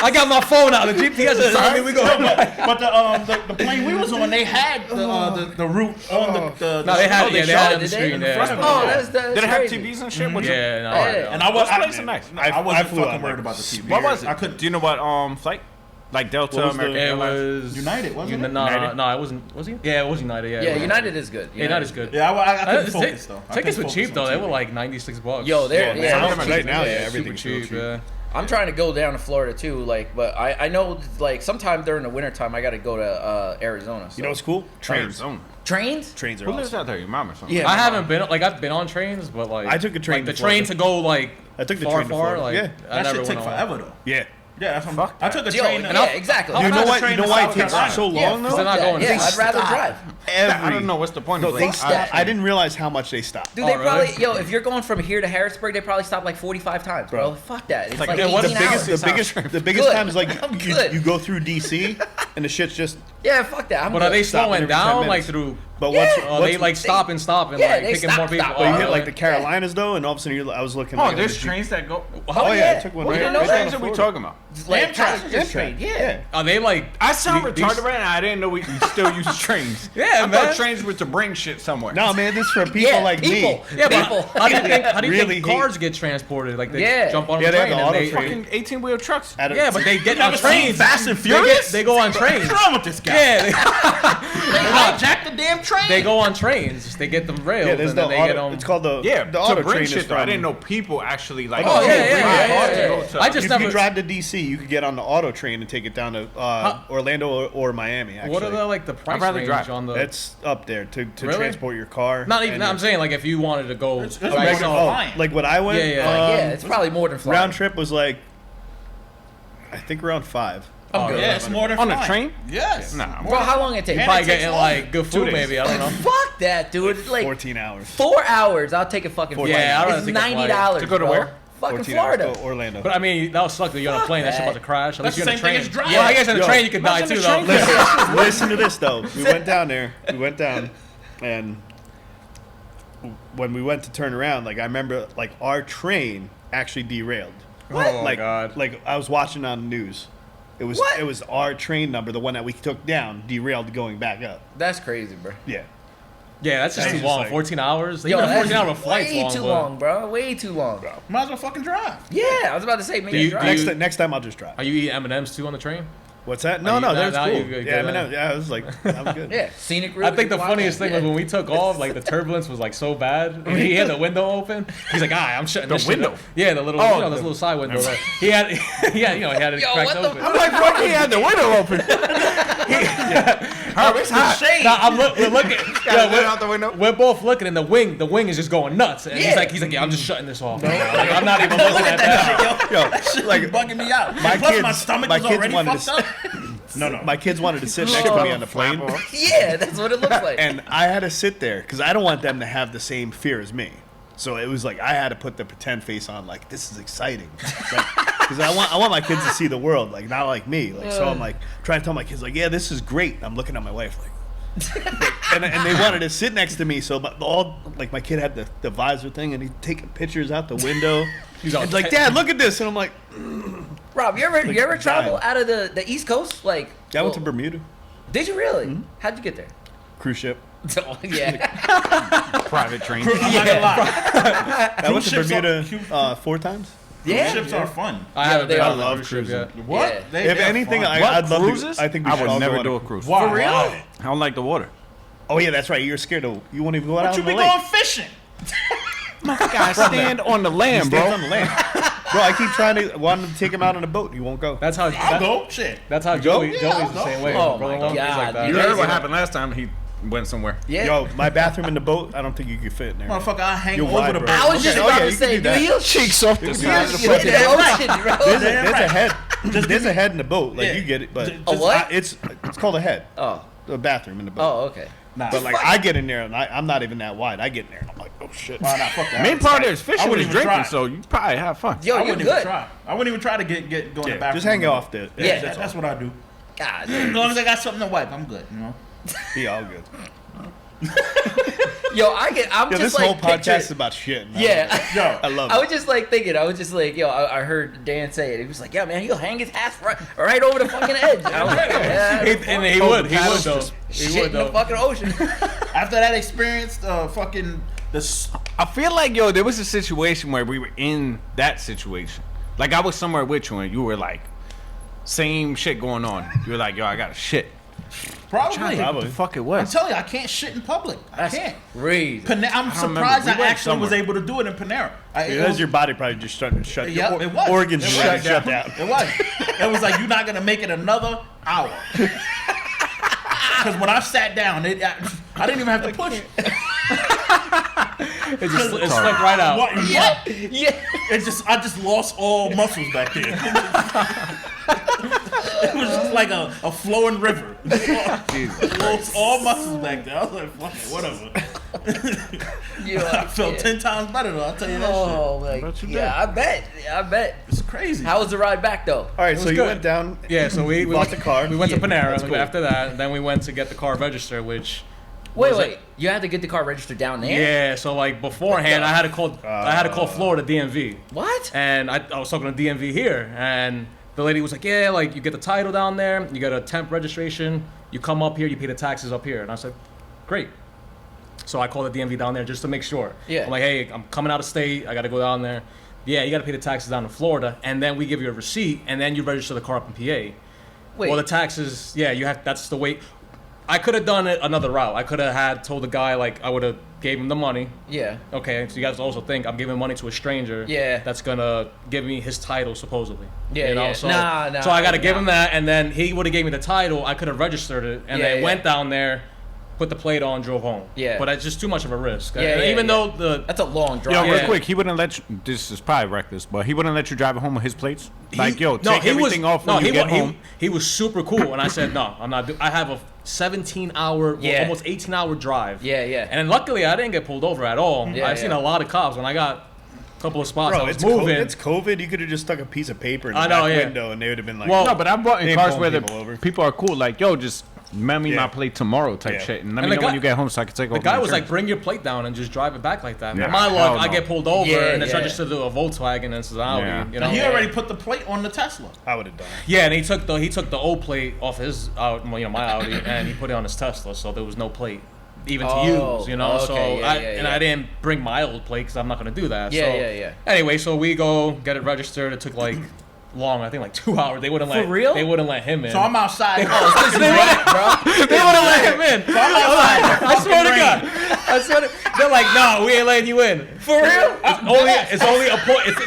I got my phone out. The GPS is telling me we go. But the plane we was on, they had the route on the. No, they had it on the screen. Did it have TVs and shit? And I wasn't fucking worried about the TV. What was it? I couldn't. Do you know what flight? Like Delta, American Airlines. Was United, wasn't it? No, it wasn't. Was he? Yeah, it was United. Yeah, United is good. United is good. Yeah, I couldn't focus though. Tickets were cheap though. They were like $96. Yo, they're right now, yeah, super everything's cheap. cheap. I'm trying to go down to Florida too, like, but I know like sometime during the wintertime I got to go to Arizona. So. You know what's cool? Trains. Arizona. Trains? Trains are Who awesome. lives out there? Your mom or something? Yeah. I haven't been like I've been on trains, but like I took a train like, to the train Florida. to go like I took the far, train to far. Florida. Like Yeah. I That never shit take went on. forever though. Yeah. Yeah, that's what I took a Yo, train. yeah, exactly. I You know took a what? train You know to why it South takes Carolina. so Yeah, long they're though? not going. Yeah, I'd rather drive. I don't know what's the point No, of it. they stop. I didn't realize how much they stopped. Dude, they Oh, probably really? if you're going from here to Harrisburg, they probably stop like 45 times, bro. Fuck that. It's like, like, 18 what's hours. The biggest Good. time is like I'm good. you go through DC and the shit's just. Yeah, fuck that. I'm But good. are they Stopping slowing every 10 down like minutes. through? But Yeah. Oh, they like stop and stop and Yeah, like they picking stop, more people. stop. But you Oh, hit like really? the Carolinas though, and all of a sudden I was looking. Oh, like, there's on the trains that go. Oh yeah, I took one Well, right, you know right that? down Trains to that we Florida. talking about? like Amtrak. passenger train. Yeah. Are they like? I sound these- retarded right now. I didn't know we still use trains. Yeah, I man. thought trains were to bring shit somewhere. No man, this is for people Yeah, like people. me. Yeah, but People. how do you think? How do you Really think hate- cars get transported? Like they Yeah. jump on Yeah, a they have train the and auto they. train. Fucking 18-wheel trucks. Yeah, but they get on Never seen trains. Fast and They Furious? they go on trains. What's wrong with this guy? Yeah, They hijacked the damn train. they go on trains. They get them railed Yeah, there's and the then they get auto. them. It's called the Yeah, the to auto bring train shit. is Though. I from. didn't know people actually like. Oh, yeah, bring yeah, cars yeah, to go yeah. to- I just If never. you drive to DC, you could get on the auto train and take it down to Orlando or Miami. Actually, What are the like the price rather range drive. on the? It's up there to Really? transport your car. Not even. and I'm saying like if you wanted to go. It's like, more regular- than oh, flying. like what I went. Yeah, yeah. Yeah, it's probably more than flying. round trip was like, I think around 5. I'm good. Yeah, it's more than On a flying. train? Yes. Nah. Bro, how long it take? Man, probably it takes getting longer. like good 2 food days. maybe. I don't know. Fuck that, dude. Like 14 hours. 4 hours. I'll take a fucking flight. Yeah, I'd rather it's take a flight. $90 To go to bro. where? Fucking 14 Florida. hours. Go Orlando. But I mean, that would suck that you're on a Fuck plane. That shit that. about to crash. At That's least the you're in a same thing train. as driving. Well, I guess in a Yo, train you could die imagine too, a though. train Listen to this though. We went down there. We went down, and when we went to turn around, like I remember, like our train actually derailed. Oh like, god. like I was watching on the news. It was What? it was our train number, the one that we took down, derailed going back up. That's crazy, bro. Yeah. Yeah, that's just That's too just long. like- 14 hours. Yo, Even a that's 14-hour flight's way long. too but- long, bro. Way too long. Might as well fucking drive. Yeah, I was about to say, maybe Do you- drive. do you- Next time I'll just drive. Are you eating M&Ms too on the train? What's that? Are No, you- no, now- that's now cool. you good, Yeah, I good, mean, yeah, I was like, I'm good. Yeah, scenic route. I think the Wow. funniest thing was Yeah. when we took off, like the turbulence was like so bad. And he had the window open. He's like, I'm shutting The this shit window? up." Yeah, the little, Oh, you know, this the- little side window. Right? He had, yeah, you know, he had it Yo, cracked what the open. I'm like, fuck, he had the window open. Herb, it's hot. Shade. Nah, we're looking. Got it out the window. We're both looking, and the wing is just going nuts. And Yeah. he's like, yeah, I'm just shutting this off. Like, I'm not even looking Look at at that that. shit, yo. Yo, That shit like like bugging me out. my Plus, kids, my stomach my was kids already wanted fucked to, up. No. my kids wanted to sit next to me on the plane, Yeah, that's what it looks like. and I had to sit there because I don't want them to have the same fear as me. So it was like I had to put the pretend face on, like this is exciting, because I want my kids to see the world, like not like me. Like so, I'm like trying to tell my kids, like, yeah, this is great. I'm looking at my wife, like, and they wanted to sit next to me. So my kid had the visor thing, and he's taking pictures out the window. He's all He's like, Dad, look at this, and I'm like, Rob, you ever travel dying. out of the East Coast? Like, I went to Bermuda, Did you really? How'd you get there? cruise ship. Oh, yeah. Private train. I'm not gonna lie. I went to ships are- Bermuda 4 times. Yeah. Ships are fun. I haven't been I on a love cruise ship yet. What? Yeah. They- If they're anything, fun. I'd love Cruises? to. I think we I should would all never go do a on cruise. Why? For real? Why? I don't like the water. Oh yeah, that's right. You're scared of. You won't even go out But on you the be lake. going fishing. My guy, stand on the land, Stand bro. on the land. Bro, I keep trying to want to take him out on a boat. He won't go. That's how. I'll go. Shit. That's how go? Joey's Yeah, the I'll same go. way. Oh, Brother my Long, he's God, like that. You dude. heard what happened last time? He went somewhere. Yeah. Yo, my bathroom in the boat. I don't think you could fit in there. Motherfucker, I hang You'll over the vibrate. boat. I was just Okay, about yeah, to you say, can do that. dude, he'll Cheeks off the you're side of the in fucking the ocean, bro. There's a head. There's a head in the boat. Like Yeah. you get it, but A what? It's called a head. Oh, The bathroom in the boat. oh, okay. Nah, But like I get in there and I'm not even that wide. I get in there and I'm like, oh shit. nah, fuck that. Main part is I fishing wouldn't is even drinking, try. so you probably have fun. Yo, I you're wouldn't even good. try. I wouldn't even try to go in the Yeah, bathroom. just hang off the. Yeah. That's what I do. God, As long as I got something to wipe, I'm good. You know. Be all good. yo, I'm Yeah, just this like whole podcast picturing- is about shit. man. Yeah. Yo, I love I it. was just like thinking, I was just like, yo, I heard Dan say it. He was like, yeah, man, he'll hang his ass right over the fucking edge. And I was like, yeah, And he would though. He shit would in the though. fucking ocean. after that experience, fucking this. I feel like, yo, there was a situation where we were in that situation. Like, I was somewhere with you and you were like, same shit going on. You were like, yo, I got a shit. Probably. What the fuck it I'm was? telling you, I can't shit in public. I can't. Crazy. I'm surprised I actually was able to do it in Panera. Because your body probably just started to shut Yeah, down. it was. Organs It shut was. down. It was. It was like, you're not going to make it another hour. Because when I sat down, I didn't even have to push. It slipped right out. Yeah. I just lost all muscles back there. It was just like a flowing river. Lost all muscles back there. I was like, fuck it, whatever. I felt 10 times better though, I'll tell you that shit. I bet. It's crazy. How was the ride back though? All right, so you went down. Yeah, so we bought went the car. We went to Panera cool. after that. Then we went to get the car registered, which. Wait. You had to get the car registered down there? Yeah, so like beforehand, I had to call Florida DMV. What? And I was talking to DMV here, and the lady was like, yeah, like you get the title down there, you get a temp registration, you come up here, you pay the taxes up here. And I said, great. So I called the DMV down there just to make sure. Yeah. I'm like, hey, I'm coming out of state, I got to go down there. Yeah, you got to pay the taxes down in Florida, and then we give you a receipt, and then you register the car up in PA. Wait. Well, the taxes, yeah, that's the way. I could have done it another route. I could have told the guy, like, I would have gave him the money. Yeah. Okay, so you guys also think I'm giving money to a stranger. Yeah. That's gonna give me his title supposedly. Yeah, you know? yeah. So, Nah, so I gotta give him that, and then he would have gave me the title. I could have registered it, and then went down there, put the plate on, drove home. Yeah. But that's just too much of a risk. Yeah, Even though that's a long drive. Yo, real quick, he wouldn't let you. This is probably reckless, but he wouldn't let you drive home with his plates. Take everything off when you get home. He was super cool, and I said, no, I'm not. I have a 17-hour, almost 18-hour drive. Yeah. And then luckily, I didn't get pulled over at all. I've seen a lot of cops when I got a couple of spots. Bro, I was moving. It's COVID. You could have just stuck a piece of paper in the back window, and they would have been like, no, but I'm bought in cars where the people are cool. Like, yo, just mail me my plate tomorrow type shit. And let me know when you get home so I can take over. The guy was like, bring your plate down and just drive it back like that. Yeah. My luck, I get pulled over and it's registered to a Volkswagen and it's an Audi. Yeah. You know? And he already put the plate on the Tesla. I would have done it. Yeah, and he took the old plate off his, my Audi, and he put it on his Tesla, so there was no plate even to use, you know. Okay, I didn't bring my old plate because I'm not gonna do that. Yeah. Anyway, so we go get it registered. It took like long, I think like 2 hours. They wouldn't let. For real? They wouldn't let him in. So I'm outside. They wouldn't let him in. So I'm outside. I swear to God. They're like, no, we ain't letting you in. For real? It's only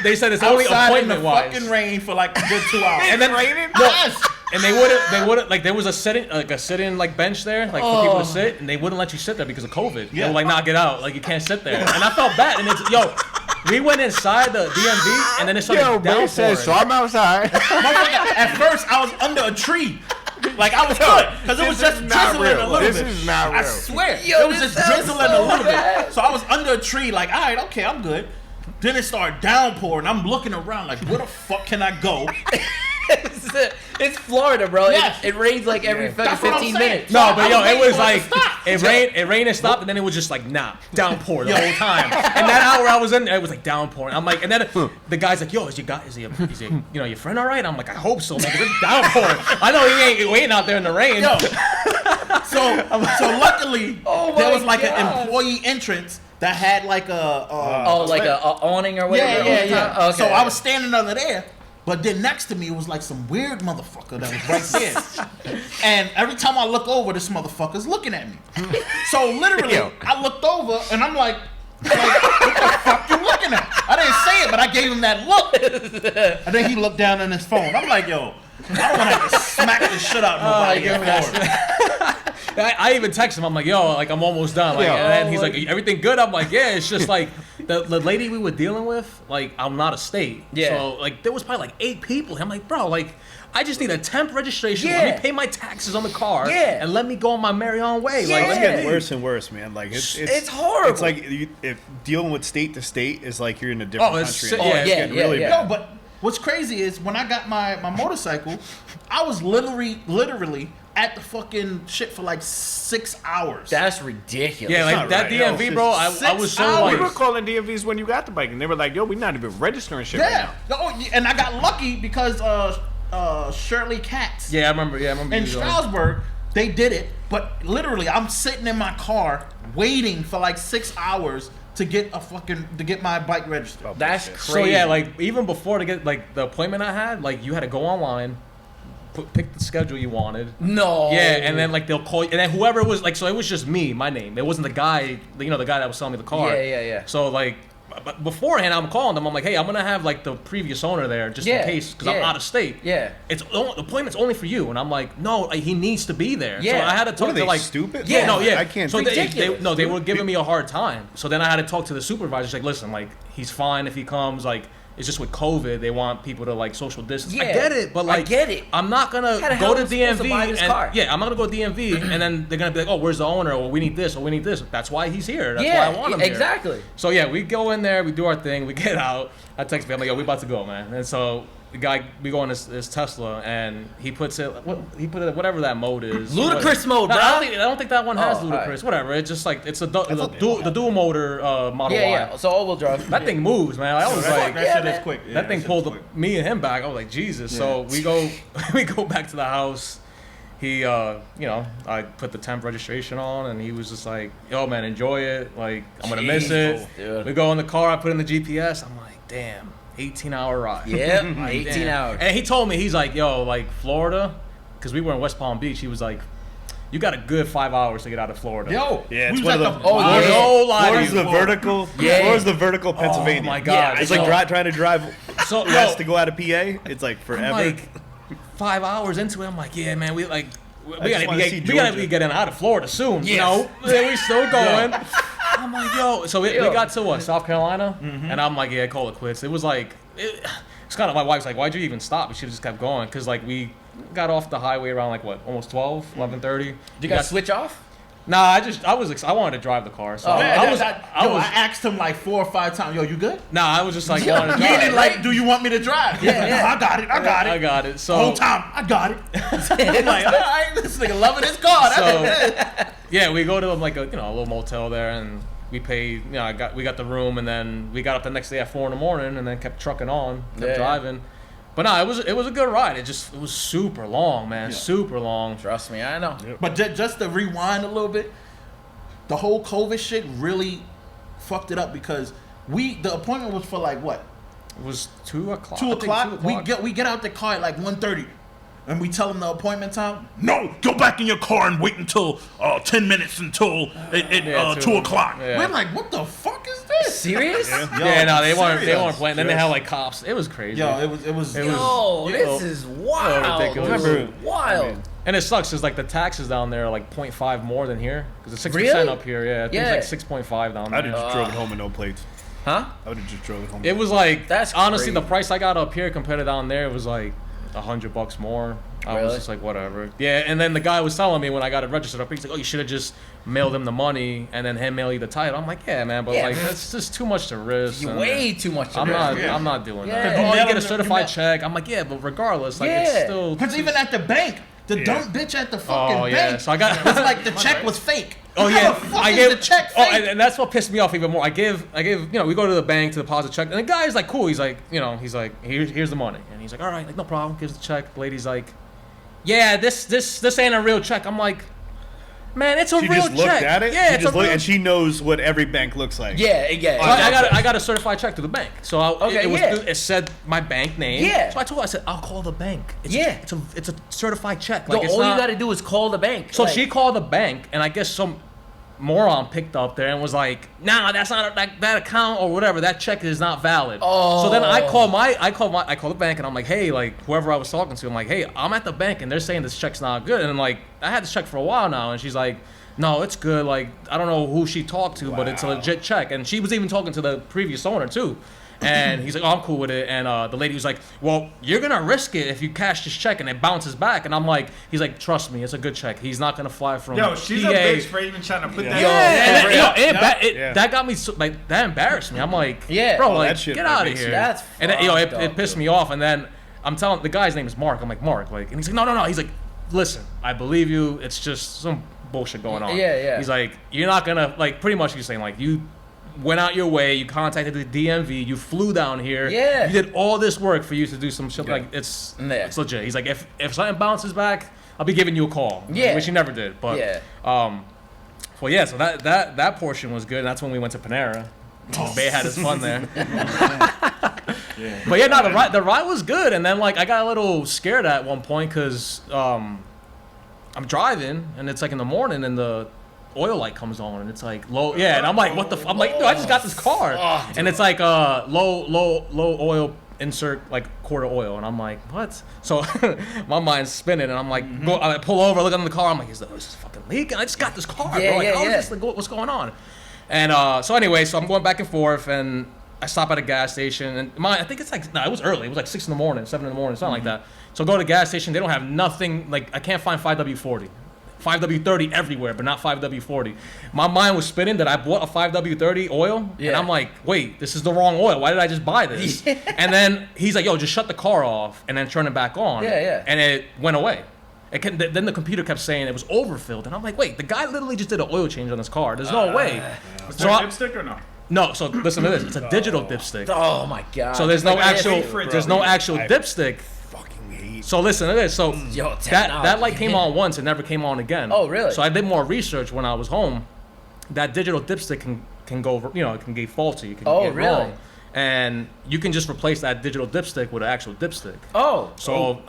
they said it's only appointment wise. Fucking rain for like a good 2 hours. And then raining. And they wouldn't like there was a sit-in like bench there like for people to sit, and they wouldn't let you sit there because of COVID. They were like, nah, get out, like you can't sit there. And I felt bad. And it's we went inside the DMV, and then it started downpouring. So I'm outside. At first, I was under a tree. Like, I was good. Because it was just drizzling a little bit. This is not real. I swear. It was just drizzling a little bit. So I was under a tree, like, all right, okay, I'm good. Then it started downpouring. I'm looking around, like, where the fuck can I go? It's Florida, bro. Yes. It rains like every fucking 15 minutes. No, but it was like it rained and stopped, and then it was just like downpour the whole time. And that hour I was in, it was like downpouring. I'm like, and then the guy's like, "Yo, is your your friend all right?" I'm like, "I hope so, man, because it's downpouring. I know he ain't waiting out there in the rain." Yo. So luckily, there was like an employee entrance that had like a awning or whatever. Yeah. Okay. So I was standing under there. But then next to me was like some weird motherfucker that was right there. And every time I look over, this motherfucker's looking at me. So literally, I looked over and I'm like, what the fuck you looking at? I didn't say it, but I gave him that look. And then he looked down on his phone. I'm like, yo, I don't want to have to smack the shit out of nobody. I even text him. I'm like, yo, like I'm almost done. Like, and then he's like, everything good? I'm like, yeah. It's just like the lady we were dealing with. Like, I'm not a state. Yeah. So like, there was probably like 8 people. I'm like, bro, like, I just need a temp registration. Yeah. Let me pay my taxes on the car. Yeah. And let me go on my merry on way. Yeah. Like, It's getting worse and worse, man. Like it's horrible. It's like if dealing with state to state is like you're in a different country. It's getting really bad. No, but what's crazy is when I got my motorcycle, I was literally at the fucking shit for like 6 hours. That's ridiculous. Yeah, like that right. DMV, bro. I was so like, We were calling DMVs when you got the bike, and they were like, yo, we're not even registering shit right now. Oh, and I got lucky because Shirley Katz. yeah, I remember. In you doing it. Strasbourg, they did it, but literally, I'm sitting in my car waiting for like 6 hours to get my bike registered. That's crazy. So yeah, like even before to get like the appointment I had, like you had to go online, pick the schedule you wanted. No. Yeah, and then like they'll call you, and then whoever was like, so it was just me, my name. It wasn't the guy, the guy that was selling me the car. Yeah. So like, but beforehand, I'm calling them. I'm like, hey, I'm gonna have like the previous owner there just in case, because I'm out of state. Yeah. The appointment's only for you, and I'm like, no, he needs to be there. Yeah. So I had to talk to like stupid. Yeah, no, yeah. I can't. So ridiculous. they were giving me a hard time. So then I had to talk to the supervisor. She's like, listen, like he's fine if he comes. Like it's just with COVID, they want people to like social distance. Yeah. I get it, but like I get it. I'm not gonna go to DMV I'm not gonna go to DMV and then they're gonna be like, oh, where's the owner? Or we need this, or we need this. That's why he's here. That's why I want him here. Exactly. So yeah, we go in there, we do our thing, we get out. I text me, I'm like, yo, we about to go, man. And so the guy, we go on his Tesla, and he put it whatever that mode is. Ludicrous mode, bro. I don't think that one has ludicrous. Right. Whatever. It's just like it's the dual motor Model Y. Yeah. So all-wheel drive. That thing moves, man. I was like, that shit is quick. that thing pulled me and him back. I was like, Jesus. Yeah. So we go back to the house. He, I put the temp registration on, and he was just like, yo, man, enjoy it. Like, I'm going to miss it. Dude. We go in the car, I put in the GPS. I'm like, damn, 18-hour ride. Yeah, 18 hours. And he told me, he's like, yo, like, Florida, because we were in West Palm Beach, he was like, you got a good 5 hours to get out of Florida. Yo, yeah, it's one of the. Florida's the vertical. Yeah. Florida's the vertical Pennsylvania. Oh my God, it's like trying to drive west to go out of PA. It's like forever. I'm like 5 hours into it, I'm like, yeah, man, we gotta be getting out of Florida soon. Yes. We still going. I'm like, yo. So we got to what, South Carolina, and I'm like, yeah, call it quits. It was like, it's kind of, my wife's like, why'd you even stop? We should have just kept going, because like we got off the highway around like what, almost 12, 11:30. Did you guys switch off? Nah, I wanted to drive the car. So I asked him like 4 or 5 times, yo, you good? Nah, I was just like, wanted to drive. You didn't like, do you want me to drive? Yeah. No, I got it. So whole time, I got it. I'm like, all right, this nigga loving his car. So yeah, we go to like a little motel there, and we paid. We got the room, and then we got up the next day at 4 in the morning, and then kept trucking on, kept driving. But no, it was a good ride. It was super long, man. Yeah. Super long. Trust me, I know. But just to rewind a little bit, the whole COVID shit really fucked it up, because the appointment was for like what? It was 2 o'clock. 2 o'clock. We get out the car at like 1:30. And we tell them the appointment time. No, go back in your car and wait until 10 minutes until 2 o'clock. Yeah. We're like, what the fuck is this? Serious? No, they weren't playing. Then they had like cops. It was crazy. Yo, it was. This is wild. Ridiculous. Wild. And it sucks because like the taxes down there are like 0.5 more than here, because it's 6% up here. Yeah, I think it's like 6.5 down there. I'd have just drove it home with no plates. Huh? I would have just drove it home. It was like, that's honestly crazy. The price I got up here compared to down there was like $100 more. I was just like, whatever. Yeah, and then the guy was telling me when I got it registered up, he's like, oh, you should have just mailed him the money and then him mail you the title. I'm like, yeah, man, but like that's just too much to risk. Way too much to risk. I'm not doing that. Oh, you get a certified check. I'm like, yeah, but regardless, like it's still. Because even at the bank, the dumb bitch at the fucking bank. So I got. It's like the check was fake. Oh yeah, I gave the check fake? And that's what pissed me off even more. I give, we go to the bank to deposit check, and the guy's like, cool. He's like, here's the money, and he's like, all right, like no problem. Gives the check. The lady's like, yeah, this ain't a real check. I'm like, man, it's a real check. She just looked at it. Yeah, and she knows what every bank looks like. Yeah. So I got a certified check to the bank. So it said my bank name. Yeah. So I told her, I said, I'll call the bank. It's a certified check. Like, all you got to do is call the bank. So she called the bank, and I guess some moron picked up there and was like, nah, that's not that account or whatever. That check is not valid. Oh. So then I call the bank, and I'm like, hey, like whoever I was talking to, I'm like, hey, I'm at the bank and they're saying this check's not good. And like, I had this check for a while now, and she's like, no, it's good. Like, I don't know who she talked to, but it's a legit check. And she was even talking to the previous owner too. And he's like, oh, I'm cool with it. And the lady was like, well, you're going to risk it if you cash this check and it bounces back. And I'm like, he's like, trust me, it's a good check. He's not going to fly from she's PA. a bitch for even trying to put that. That got me, like, that embarrassed me. I'm like, bro, like, get out of here. That's and then, it pissed me off. And then I'm telling, the guy's name is Mark. I'm like, Mark, like, and he's like, no. He's like, listen, I believe you. It's just some bullshit going on. Yeah. He's like, you're not going to, like, pretty much he's saying, like, you went out your way, you contacted the DMV, you flew down here, you did all this work for you to do some shit. Like, it's legit. He's like, if something bounces back, I'll be giving you a call. Which he never did. But so that portion was good, and that's when we went to Panera. Bay had his fun there. Yeah. But yeah, no, the ride was good, and then like I got a little scared at one point because I'm driving and it's like in the morning and the oil light comes on and it's like low, yeah, and I'm like, what the? I'm like, dude, I just got this car, and it's like low oil. Insert like quarter oil, and I'm like, what? So my mind's spinning, and I'm like, I pull over, look under the car, I'm like, is this fucking leaking? I just got this car, bro. Like, how is this? Like, what's going on? And so anyway, so I'm going back and forth, and I stop at a gas station, and I think it's like, no, it was early. It was like 6 in the morning, 7 in the morning, something like that. So I go to the gas station, they don't have nothing, like I can't find 5W40. 5W30 everywhere, but not 5W40. My mind was spinning that I bought a 5W30 oil, and I'm like, wait, this is the wrong oil. Why did I just buy this? And then he's like, yo, just shut the car off and then turn it back on. And it went away. Then the computer kept saying it was overfilled, and I'm like, wait, the guy literally just did an oil change on this car. There's no way. Was there a dipstick or no? No, so listen to this. It's a digital dipstick. Oh my god. So there's no actual dipstick. So listen to this. So that light came on once and never came on again. Oh really? So I did more research when I was home. That digital dipstick can go, it can get faulty. It can get wrong. And you can just replace that digital dipstick with an actual dipstick. So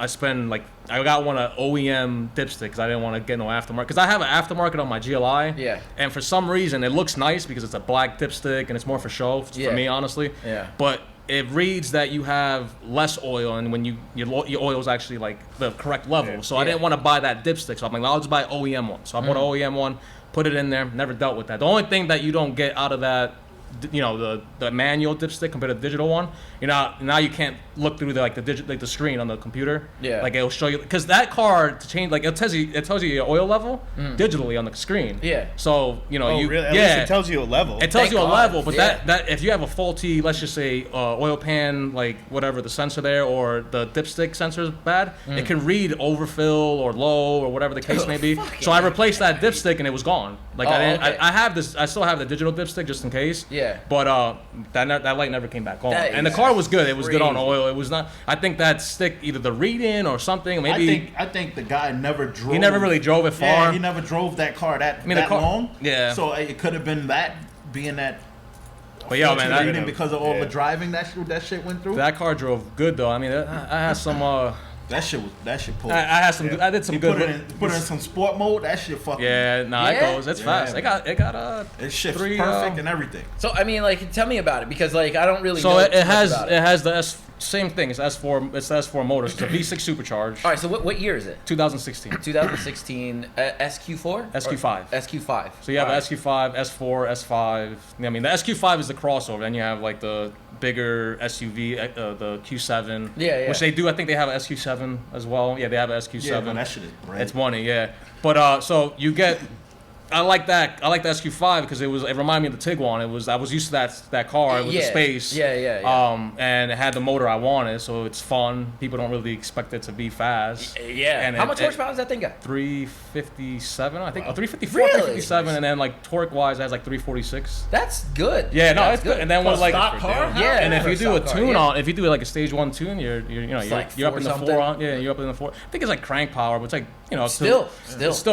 I got one of OEM dipstick because I didn't want to get no aftermarket. Because I have an aftermarket on my GLI. Yeah. And for some reason, it looks nice because it's a black dipstick and it's more for show for me, honestly. Yeah. But it reads that you have less oil, and when your oil is actually like the correct level. So I didn't want to buy that dipstick. So I'm like, well, I'll just buy an OEM one. So I bought an OEM one, put it in there, never dealt with that. The only thing that you don't get out of that, the manual dipstick compared to the digital one, now you can't look through the screen on the computer. Yeah. Like it'll show you, because that car to change, like it tells you your oil level digitally on the screen. Yeah. So At least it tells you a level. It tells you a level, but that if you have a faulty, let's just say oil pan, like whatever the sensor there, or the dipstick sensor is bad, it can read overfill or low or whatever the case may be. So I replaced that dipstick and it was gone. Like I still have the digital dipstick just in case. Yeah. But that light never came back on, and the is car was good. It was good on crazy. oil. It was not. I think that stick, either the read-in or something. Maybe I think the guy never drove. he never really drove it far. Yeah, he never drove that car that long. Yeah. So it could have been being that. But yeah, man, because of all the driving that shit went through. That car drove good though. I mean, I had some. That shit pulled. I did some good. Put it in some sport mode. That shit fucking. Yeah, it goes. It's fast. It got. It shifts perfect and everything. So I mean, like, tell me about it, because like I don't really. So know it has about it has the same thing. It's S4. It's the S4 motor. It's a V6 supercharged. All right. So what year is it? 2016. 2016 SQ4. SQ5. SQ5. So you have SQ5, S4, S5. I mean, the SQ5 is the crossover. Then you have like the bigger SUV, the Q7. Yeah. Which they do. I think they have an SQ7 as well. Yeah, they have an SQ7. Yeah, but that shit is bread. It's money, yeah. But so you get. I like that. I like the SQ5 because it reminded me of the Tiguan. I was used to that car with the space. Yeah. And it had the motor I wanted, so it's fun. People don't really expect it to be fast. Yeah. And how much horsepower does that thing got? 357, I think. Wow. 354, really? 357, and then like torque wise, it has like 346. That's good. Yeah, no, it's good. And then with like stock car? Yeah. And if you do a tune on, if you do like a stage 1 tune, you're up in the 4 on. Yeah, you're up in the 4. I think it's like crank power, but it's like still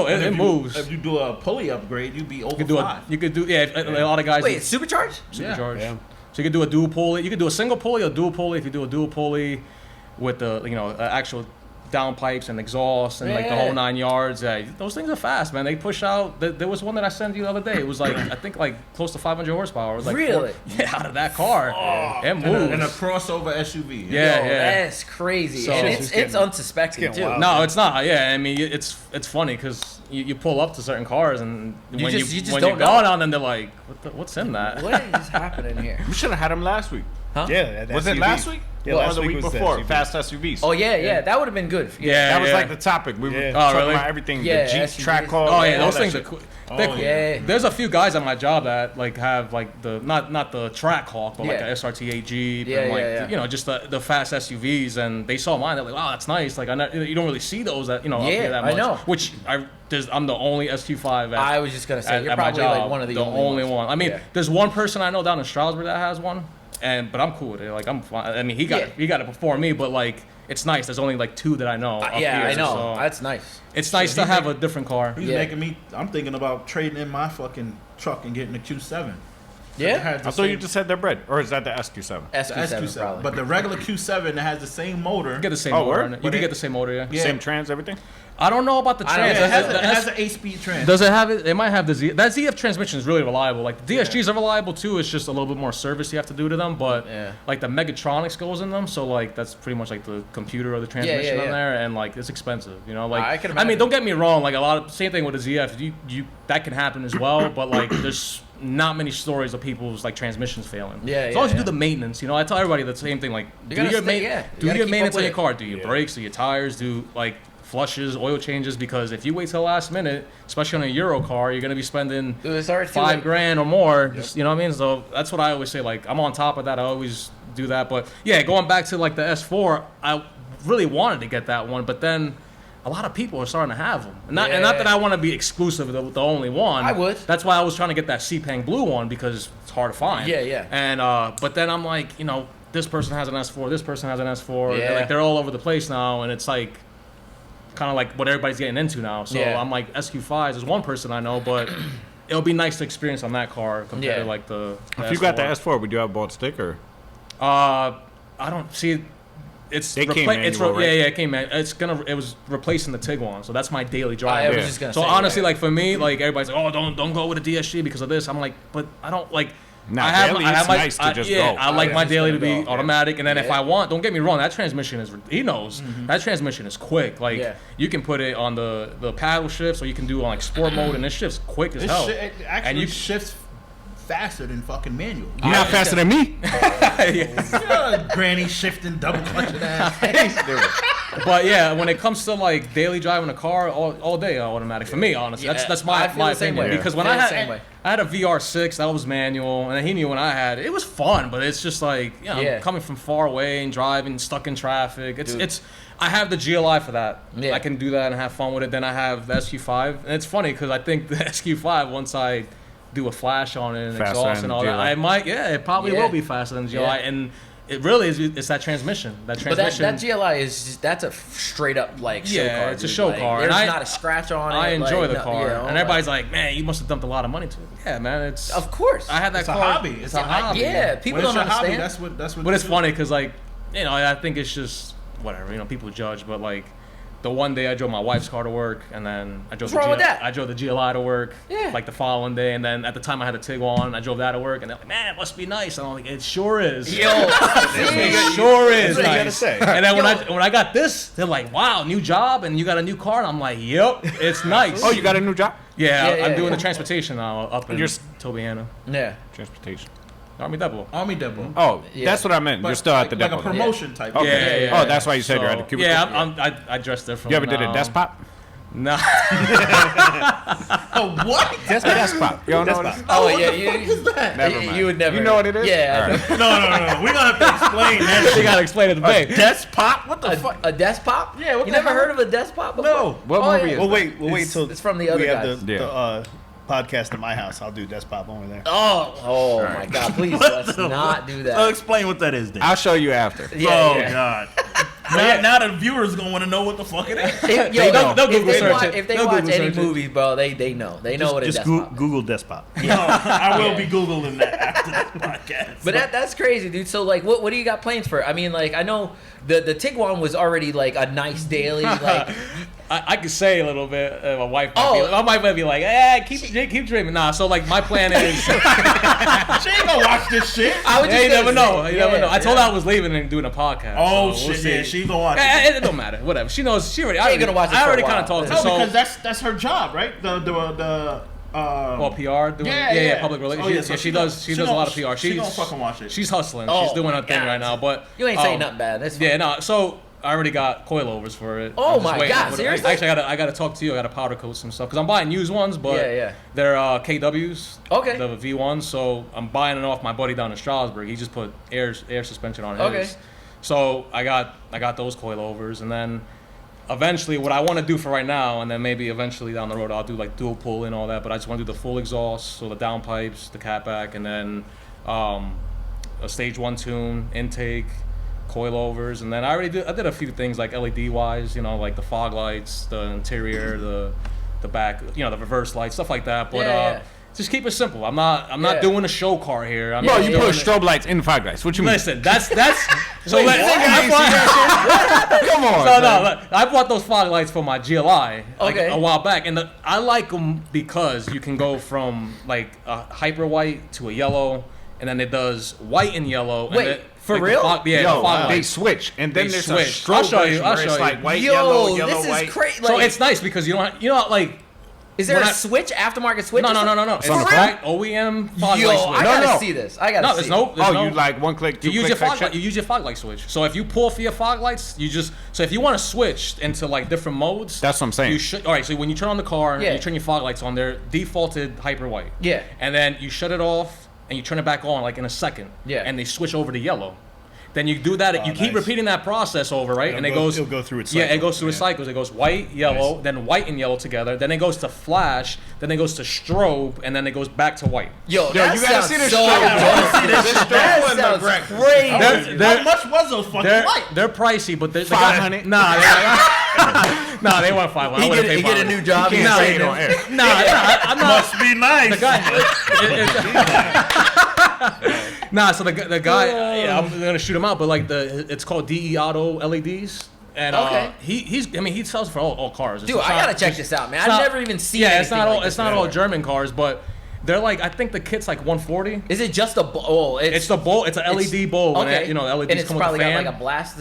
it moves. If you do a pulley upgrade, you'd be over 5. You could do a lot of guys. Wait, it's supercharged? Supercharged. Yeah. So you could do a dual pulley. You could do a single pulley or dual pulley. If you do a dual pulley with the actual downpipes and exhaust and like the whole 9 yards. Those things are fast, man. They push out. There was one that I sent you the other day. It was like I think like close to 500 horsepower. It was like really? Out of that car. It moves. And a crossover SUV. Yeah. That's crazy. So, and it's unsuspecting too. Wild. No, it's not. Yeah, I mean it's funny because you pull up to certain cars and when you're going on them, they're like, what's in that? What is happening here? We should have had him last week. Huh? Yeah, was it last week? Yeah, or the week before? Fast SUVs. Oh yeah, that would have been good. Yeah, that was like the topic. We were talking about everything. Yeah, the Jeep SUVs. track car. Oh yeah, those things are cool. Yeah. There's a few guys at my job that like have like the not the track hawk, but like a SRT8 Jeep and like just the fast SUVs, and they saw mine. They're like, wow, that's nice. Like you don't really see those that up here that much. I know. Which I'm the only SQ5. I was just gonna say you're probably job, like one of the only one. I mean, there's one person I know down in Stroudsburg that has one. But I'm cool with it. Like I'm fine. I mean, he got it before me, but like it's nice. There's only like 2 that I know. I know. So that's nice. It's nice to have a different car. He's making me. I'm thinking about trading in my fucking truck and getting a Q7. Yeah, I thought you just said they're bred, or is that the SQ7? SQ7 probably. But the regular Q7 that has the same motor. You get the same motor. You can get the same motor, yeah. Same trans, everything. I don't know about the trans. It has an 8-speed trans. Does it have it? It might have the Z. That ZF transmission is really reliable. Like the DSGs are reliable too. It's just a little bit more service you have to do to them. But like the Megatronics goes in them, so like that's pretty much like the computer or the transmission on there, and like it's expensive. You know, like I mean, don't get me wrong. Like a lot of same thing with the ZF. You that can happen as well. But like there's not many stories of people's like transmissions failing. As long as you do the maintenance. You know, I tell everybody the same thing. Like do your maintenance on your car. Do your brakes. Do your tires. Do like flushes, oil changes, because if you wait till the last minute, especially on a Euro car, you're gonna be spending $5,000 or more. Just, you know what I mean? So that's what I always say. Like I'm on top of that. I always do that. But yeah, going back to like the S4, I really wanted to get that one, but then a lot of people are starting to have them. And not that I want to be exclusive, the only one. I would. That's why I was trying to get that Sepang blue one because it's hard to find. And but then I'm like, you know, this person has an S4, this person has an S4. Like they're all over the place now, and it's like kind of like what everybody's getting into now. So I'm like SQ5s is one person I know, but it'll be nice to experience on that car compared to like the if S4. you got the S4, would you have bought sticker? I don't see. It came manual, right? It came manual. It was replacing the Tiguan, so that's my daily drive. I was just gonna so say, honestly, like for me, like everybody's like, oh, don't go with a DSG because of this. I'm like, but I don't like. Nah, it's nice to just go. I like my daily to be automatic, and then if I want, don't get me wrong, that transmission is, he knows, that transmission is quick. Like, you can put it on the paddle shifts, or you can do it on like sport mode, and it shifts quick as hell. It actually shifts faster than fucking manual. You're not faster than me. Granny shifting, double clutching ass. But yeah, when it comes to like daily driving a car, all day automatic for me, honestly. That's my opinion. Because when I had a VR6 that was manual, and then he knew when I had it was fun, but it's just like, you know, coming from far away and driving stuck in traffic. It's I have the GLI for that. I can do that and have fun with it. Then I have the SQ5, and it's funny because I think the SQ5, once I do a flash on it and faster exhaust and all that, I might it probably will be faster than GLI. And it really is. It's that transmission. But that GLI that's a straight up like show car. It's a show car. There's not a scratch on it. I enjoy the car, and everybody's like, "Man, you must have dumped a lot of money to it." Yeah, man. It's of course. I had that car. It's a hobby. It's a hobby. Yeah, people don't understand. That's what. But it's funny because like, you know, I think it's just whatever. You know, people judge, but like. The one day I drove my wife's car to work, and then I drove I drove the GLI to work. Like the following day, and then at the time I had a Tiguan, I drove that to work, and they're like, "Man, it must be nice." And I'm like, "It sure is." It sure is. That's what you gotta say. And then when I got this, they're like, "Wow, new job, and you got a new car," and I'm like, "Yep, it's nice." Oh, you got a new job? Yeah, I'm doing the transportation now up in Tobiana. Yeah, transportation. Army Depot. Oh, that's what I meant. You're still at the depot. Like a promotion type. Okay. Yeah. Oh, that's why you said you're at the cubicle. Yeah, I dressed differently. You ever did a desk pop? No. What? Desk pop. You don't know what it is? Oh, yeah. Never mind. You would never. You know what it is? Yeah. Right. No. We're going to have to explain that. You got to explain it to babe. Desk pop? What the fuck? A desk pop? Yeah. You never heard of a desk pop before? No. What movie is We'll wait till it's from the other guys. We have the podcast at my house. I'll do desk pop over there. Oh my God! Please let's not do that. So explain what that is, then. I'll show you after. God. Now the viewers gonna want to know what the fuck it is. If they watch any movies, bro, they know. They know what it is. Just Google desk pop. No, I will be Googling that after the podcast. But that's crazy, dude. So like, what do you got plans for? I mean, like, I know the Tiguan was already like a nice daily. Like, I could say a little bit. My wife might be like, keep dreaming. Nah, so like my plan is. She ain't gonna watch this shit. You never know. You never know. I told her I was leaving and doing a podcast. Oh so shit! Yeah, she gonna watch it. It don't matter. Whatever. She knows. She already. I gonna watch it. I already kind of talked to her. No, because that's her job, right? The PR doing public relations. So she does a lot of PR. She's gonna fucking watch it. She's hustling. She's doing her thing right now. But you ain't saying nothing bad. That's fine. Yeah, no. So I already got coilovers for it. Oh my God! Seriously? Actually, I gotta talk to you. I gotta powder coat some stuff because I'm buying used ones, but they're KWs. Okay. The V1s. So I'm buying it off my buddy down in Strasbourg. He just put air suspension on his. Okay. So I got those coilovers, and then eventually, what I want to do for right now, and then maybe eventually down the road, I'll do like dual pull and all that. But I just want to do the full exhaust, so the downpipes, the catback, and then a stage 1 tune, intake, coilovers, and then I did a few things like LED wise, you know, like the fog lights, the interior, the back, you know, the reverse lights, stuff like that. But Just keep it simple. I'm not doing a show car here. No, you put strobe lights in the fog lights. What you mean? Listen, that's so. Come on. No, I bought those fog lights for my GLI a while back, and I like them because you can go from like a hyper white to a yellow, and then it does white and yellow. Wait, and for real? They switch, and then there's a strobe. I'll show you. It's like white, yellow, this white. is crazy. So it's nice because you don't like. Is there a switch, aftermarket switch? No. It's a flat OEM fog light switch. I gotta see this. There's no. You like one click, you use your fog light. You use your fog light switch. So if you pull for your fog lights, so if you want to switch into like different modes, that's what I'm saying. You should. All right. So when you turn on the car, you turn your fog lights on. They're defaulted hyper white. Yeah. And then you shut it off and you turn it back on like in a second. Yeah. And they switch over to yellow. Then you do that. You keep repeating that process over, right? And it'll go through its cycles. Yeah, it goes through its cycles. It goes white, yellow, then white and yellow together. Then it goes to flash. Then it goes to strobe, and then it goes back to white. Yo, you gotta see this That sounds crazy. How much was those fucking lights? They're pricey, but they're $500. Nah, they want $500. He get a new job. Can't say it on air. I'm not. Must be nice. So the guy, I'm gonna shoot him out, but like it's called DE Auto LEDs, and he sells for all cars. Dude, I gotta check this out, man. I've never even seen. Yeah, it's not all German cars, but they're like, I think the kit's like 140. Is it just a bowl? It's the bowl. It's an LED bowl. Okay. And LEDs and it's come probably with a fan. got like a blast.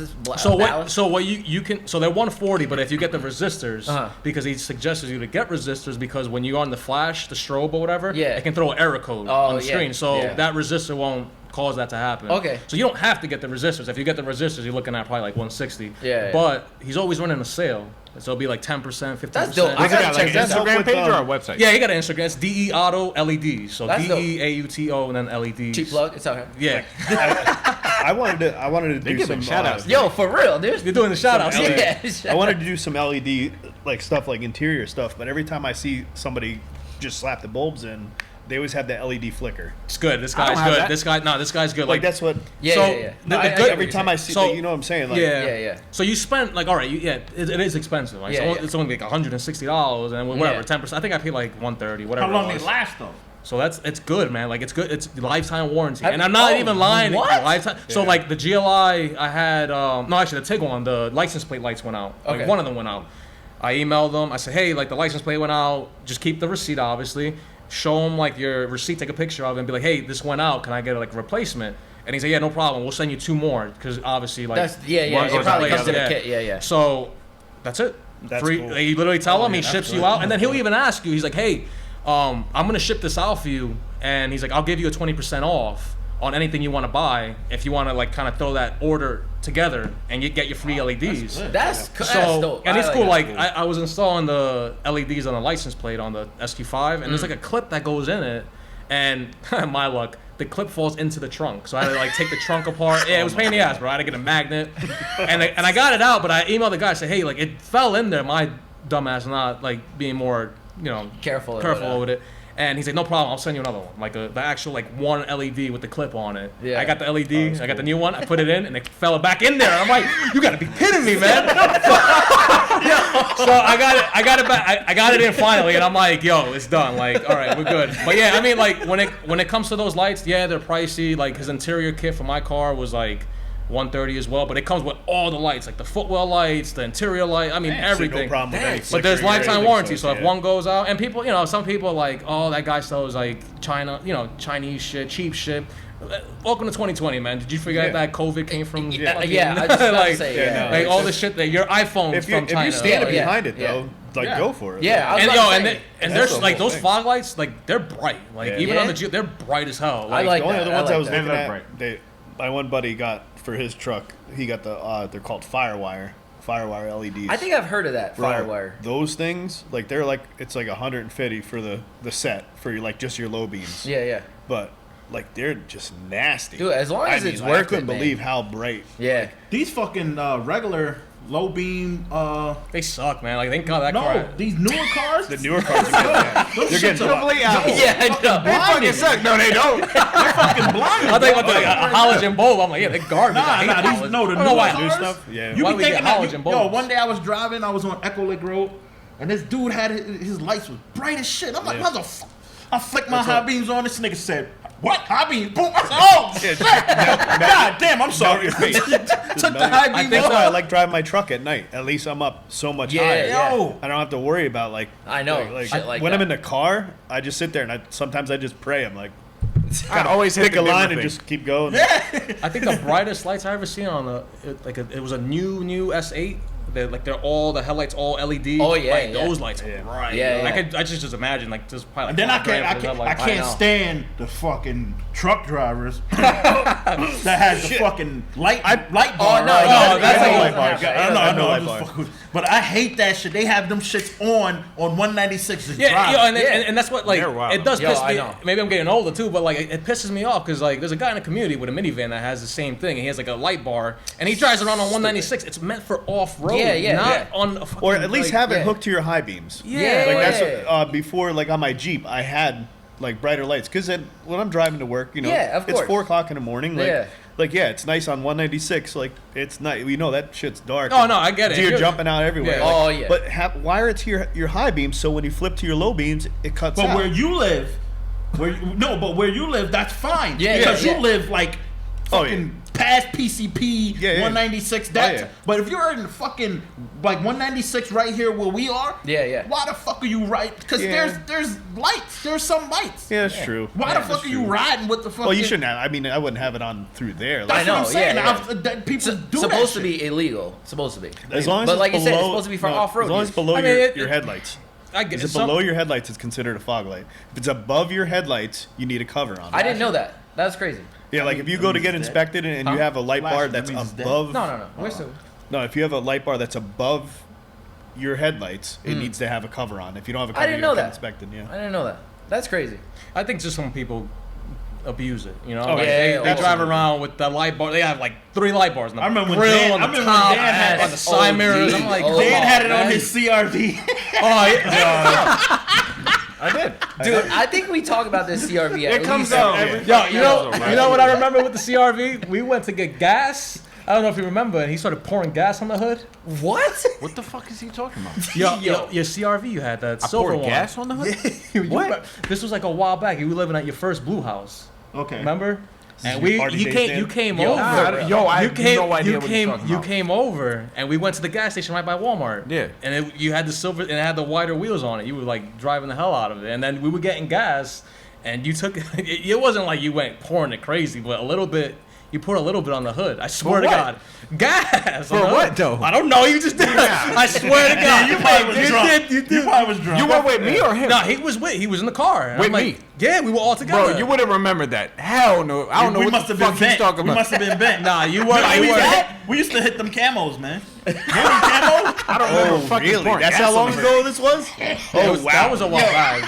So what you can, so they're 140, but if you get the resistors, because he suggests you to get resistors, because when you're on the flash, the strobe or whatever, it can throw an error code on the screen, so that resistor won't cause that to happen. Okay. So you don't have to get the resistors. If you get the resistors, you're looking at probably like 160. Yeah. But he's always running a sale. So it'll be like 10%, 15%. That's dope. I gotta check this out. Instagram page or a website? Yeah, he got an Instagram. It's DE Auto LEDs. So That's DEAUTO and then LEDs. Cheap plug. It's okay. Yeah. I wanted to do some shout outs. Yo, for real, dude. You're doing the shout outs. Yeah. I wanted to do some LED like stuff, like interior stuff, but every time I see somebody just slap the bulbs in, they always have that LED flicker. It's good. This guy's good. This guy's good. Like that's what. Yeah. Every time I see, you know what I'm saying? Like, yeah. So you spend like, all right, it is expensive. Like, it's only like $160 and whatever, 10%. I think I paid like $130, whatever. How long they last though? So it's good, man. Like it's good. It's lifetime warranty, and I'm not even lying. What? Lifetime. Yeah. So like the GLI, I had no, actually the Tiguan, the license plate lights went out. Like one of them went out. I emailed them. I said, hey, like the license plate went out. Just keep the receipt, obviously. Show them like your receipt, take a picture of it, and be like, hey, this went out. Can I get like a replacement? And he said, yeah, no problem. We'll send you 2 more because obviously like it probably comes in a kit. Yeah. So that's it. That's cool. You literally tell him, he ships you out, and then he'll even ask you. He's like, hey, I'm gonna ship this out for you, and he's like, I'll give you a 20% off on anything you want to buy if you want to like kind of throw that order together and you get your free LEDs. That's dope. And it's cool. Like I was installing the LEDs on the license plate on the SQ5, and there's like a clip that goes in it, and my luck, the clip falls into the trunk. So I had to like take the trunk apart. Yeah, it was a pain in the ass, bro. I had to get a magnet, and I got it out, but I emailed the guy, said, hey, like it fell in there. My dumbass not like being more careful with it. And he's like, no problem, I'll send you another one. Like the actual like one LED with the clip on it. Yeah. I got the LED, I got the new one, I put it in, and it fell back in there. I'm like, you gotta be kidding me, man. So I got it back. I got it in finally, and I'm like, yo, it's done. Like, all right, we're good. But yeah, I mean, like when it comes to those lights, yeah, they're pricey. Like his interior kit for my car was like $130 as well, but it comes with all the lights, like the footwell lights, the interior light. I mean, everything. No problem with any but there's lifetime warranty, so if one goes out, and people, some people are like, oh, that guy sells like Chinese shit, cheap shit. Welcome to 2020, man. Did you forget that COVID came from? Yeah, I just like, say, like all this shit that your iPhone's from China. If you stand behind it though, like go for it. Yeah, and there's like those fog lights, like they're bright. Like even on the Jeep, they're bright as hell. Like, I like the only other ones I was looking at. My one buddy got for his truck. He got they're called Firewire LEDs. I think I've heard of that Firewire. Those things, like it's like $150 for the set for your, like just your low beams. Yeah. But like they're just nasty. Dude, as long as it's worth it, I couldn't believe how bright. Yeah. Like, these fucking regular low beam. They suck, man. Like, thank God that car. No, these newer cars. The newer cars are good. They're getting complete apples. Yeah, I know. They fucking suck. No, they don't. They're fucking blind. I think about the halogen bulb. I'm like, yeah, they're garbage. Nah, the newer cars. Stuff. Yeah. You Why be we get thinking halogen bulbs? Yo, one day I was driving. I was on Echo Lake Road, and this dude had his lights was bright as shit. I'm like, motherfucker. I flicked my high beams on. This nigga said, "What high beams?" Boom. I said, "Oh shit! God damn, I'm sorry." Took the high beam. I think I like driving my truck at night. At least I'm up so much higher. Yeah. I don't have to worry about like. I know. When I'm in the car, I just sit there and sometimes I just pray. I'm like, I always pick a line and just keep going. I think the brightest lights I ever seen on it was a new S8. They're all the headlights all LED. Oh yeah, like, those lights are bright. Yeah. I just imagine like just probably. And then I can't stand the fucking truck drivers that has the fucking light bar. Oh no, that's a light bar. I know. But I hate that shit. They have them shits on 196. And that's what like it does piss me. I Maybe I'm getting older too, but like it pisses me off because like there's a guy in the community with a minivan that has the same thing. And he has like a light bar and he drives around on 196. It's meant for off road. Not on a fucking, or at least have it hooked to your high beams. That's what, before, like on my Jeep, I had like brighter lights because when I'm driving to work, you know, it's 4 o'clock in the morning. Like, it's nice on 196. Like, it's nice. You know that shit's dark. Oh no, I get it. So you're jumping out everywhere. Yeah. But wire it to your high beams so when you flip to your low beams, it cuts out. But where you live, that's fine. Because you live like fucking past PCP 196. But if you're in fucking like 196 right here where we are, why the fuck are you right? Because there's lights. There's some lights. Yeah, that's true. Why the fuck are you riding with the fucking? Well, you shouldn't have. I mean, I wouldn't have it on through there. That's what I'm saying. People do that. Supposed to be illegal. Supposed to be. As long as but like it's you below, said, it's supposed to be for off road. As long as it's below your headlights. I get it. Below your headlights, it's considered a fog light. If it's above your headlights, you need a cover on it. I didn't know that. That's crazy. Yeah, like if you go to get inspected and you have a light bar that's above. No, if you have a light bar that's above your headlights, it needs to have a cover on. If you don't have a cover, I didn't know that. Inspected. Yeah. I didn't know that. That's crazy. I think just some people abuse it. You know, they drive around with the light bar. They have like 3 light bars. On the I remember when grill, Dan, on the top, had on the side mirrors. I'm like, Dan had it on his CRV. I did. Dude, I think we talk about this CRV. It comes out every. You know what I remember with the CRV? We went to get gas. I don't know if you remember, and he started pouring gas on the hood. What? What the fuck is he talking about? Your CRV you had, that silver one. Gas on the hood? What? This was like a while back. You were living at your first blue house. Okay. Remember? And you came over. You came over, and we went to the gas station right by Walmart. Yeah. And you had the silver, and it had the wider wheels on it. You were like driving the hell out of it. And then we were getting gas, and you took. It wasn't like you went pouring it crazy, but a little bit. You poured a little bit on the hood. I swear to God. Gas. For what though? I don't know. You just did. I swear to God. You probably was drunk. You probably was drunk. You were with me or him? No, he was in the car. With me? Yeah, we were all together. Bro, you would have remembered that. Hell no. I don't know what the fuck he's talking about. We must have been bent. Nah, you weren't. We used to hit them camos, man. Remember camos? I don't remember fucking pouring That's gas how long on the ago this was? That was a while back.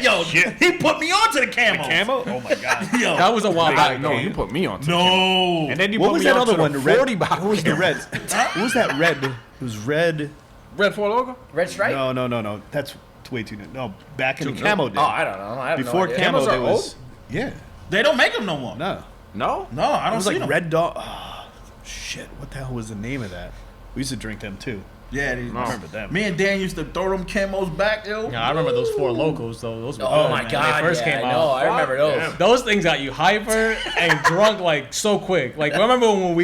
Yo, he put me onto the camos. Camo? Oh my God. Yo. That was a while back. No, you put me on. No. And then you What put was me that on other to one? the Red. 40 box. What was the red? What was that red? It was red. Red 4 logo? Red stripe? No. That's way too new. No, back in camo days. Oh, I don't know. I have Before no idea. camo, Camos there are was. old? Yeah. They don't make them no more. No. No? No, I It don't was see like them. Red Dog. Oh, shit. What the hell was the name of that? We used to drink them too. Yeah, I remember them. Me and Dan used to throw them camos back, yo. Yeah, I remember those 4 locos though. Those were Oh good, my man. God. When they first came out. No, I remember those. Damn. Those things got you hyper and drunk like so quick. Like remember when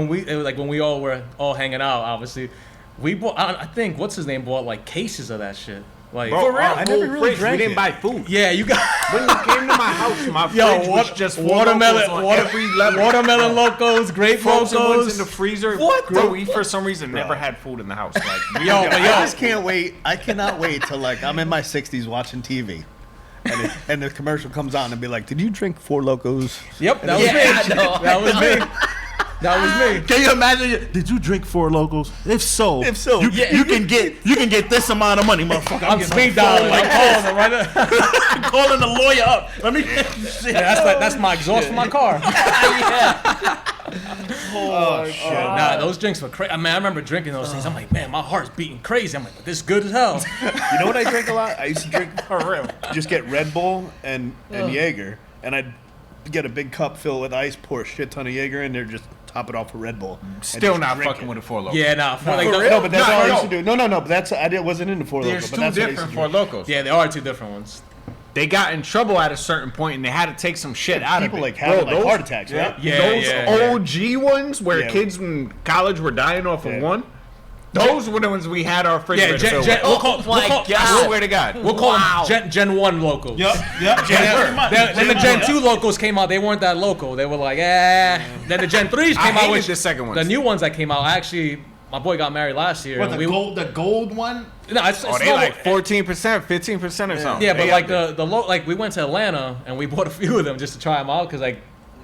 we it was like when we all were all hanging out. Obviously, we bought. I think what's his name bought like cases of that shit. Like Bro, For real? I never really drank We didn't it. buy food. yeah, you got When you came to my house, my fridge was just watermelon, every level. watermelon locos, grape Frozen ones locos. in the freezer. What? Bro, we for some reason never had food in the house. Like, Yo, I but just can't wait. I cannot wait till like I'm in my 60s watching TV. And the commercial comes on and be like, "Did you drink 4 Locos?" Yep, that was Yeah, I know. me. That was me. That was me. Can you imagine? Did you drink 4 Locos? If so, you can get this amount of money, motherfucker. I'm speed dialing. I'm calling them right now. calling the lawyer up. Let me. That's my exhaust for my car. Yeah. Oh shit! Nah, those drinks were crazy. I mean, I remember drinking those things. I'm like, man, my heart's beating crazy. I'm like, this is good as hell. You know what I drink a lot? I used to drink for real. Just get Red Bull and Jaeger, and I'd get a big cup filled with ice, pour a shit ton of Jaeger in there, just top it off with Red Bull. still not fucking with a 4 loco. Yeah, nah. No, but that's all I used to do. No. But that's wasn't in the 4 Loko. There's But two that's what I used different to 4 do. locos. Yeah, there are 2 different ones. they got in trouble at a certain point and they had to take some shit out of it. People like having like heart attacks, right? OG ones where kids in college were dying off of one. Those were the ones we had our refrigerator filled with. I swear to God. We'll call them Gen 1 locals. Yep. Then the Gen 2 locals came out. They weren't that local. They were like, Then the Gen 3s came out. Which the second one. The new ones that came out, actually, my boy got married last year. What, the gold one? No, it's they like 14%, 15% or something. Yeah, but like like we went to Atlanta and we bought a few of them just to try them out because like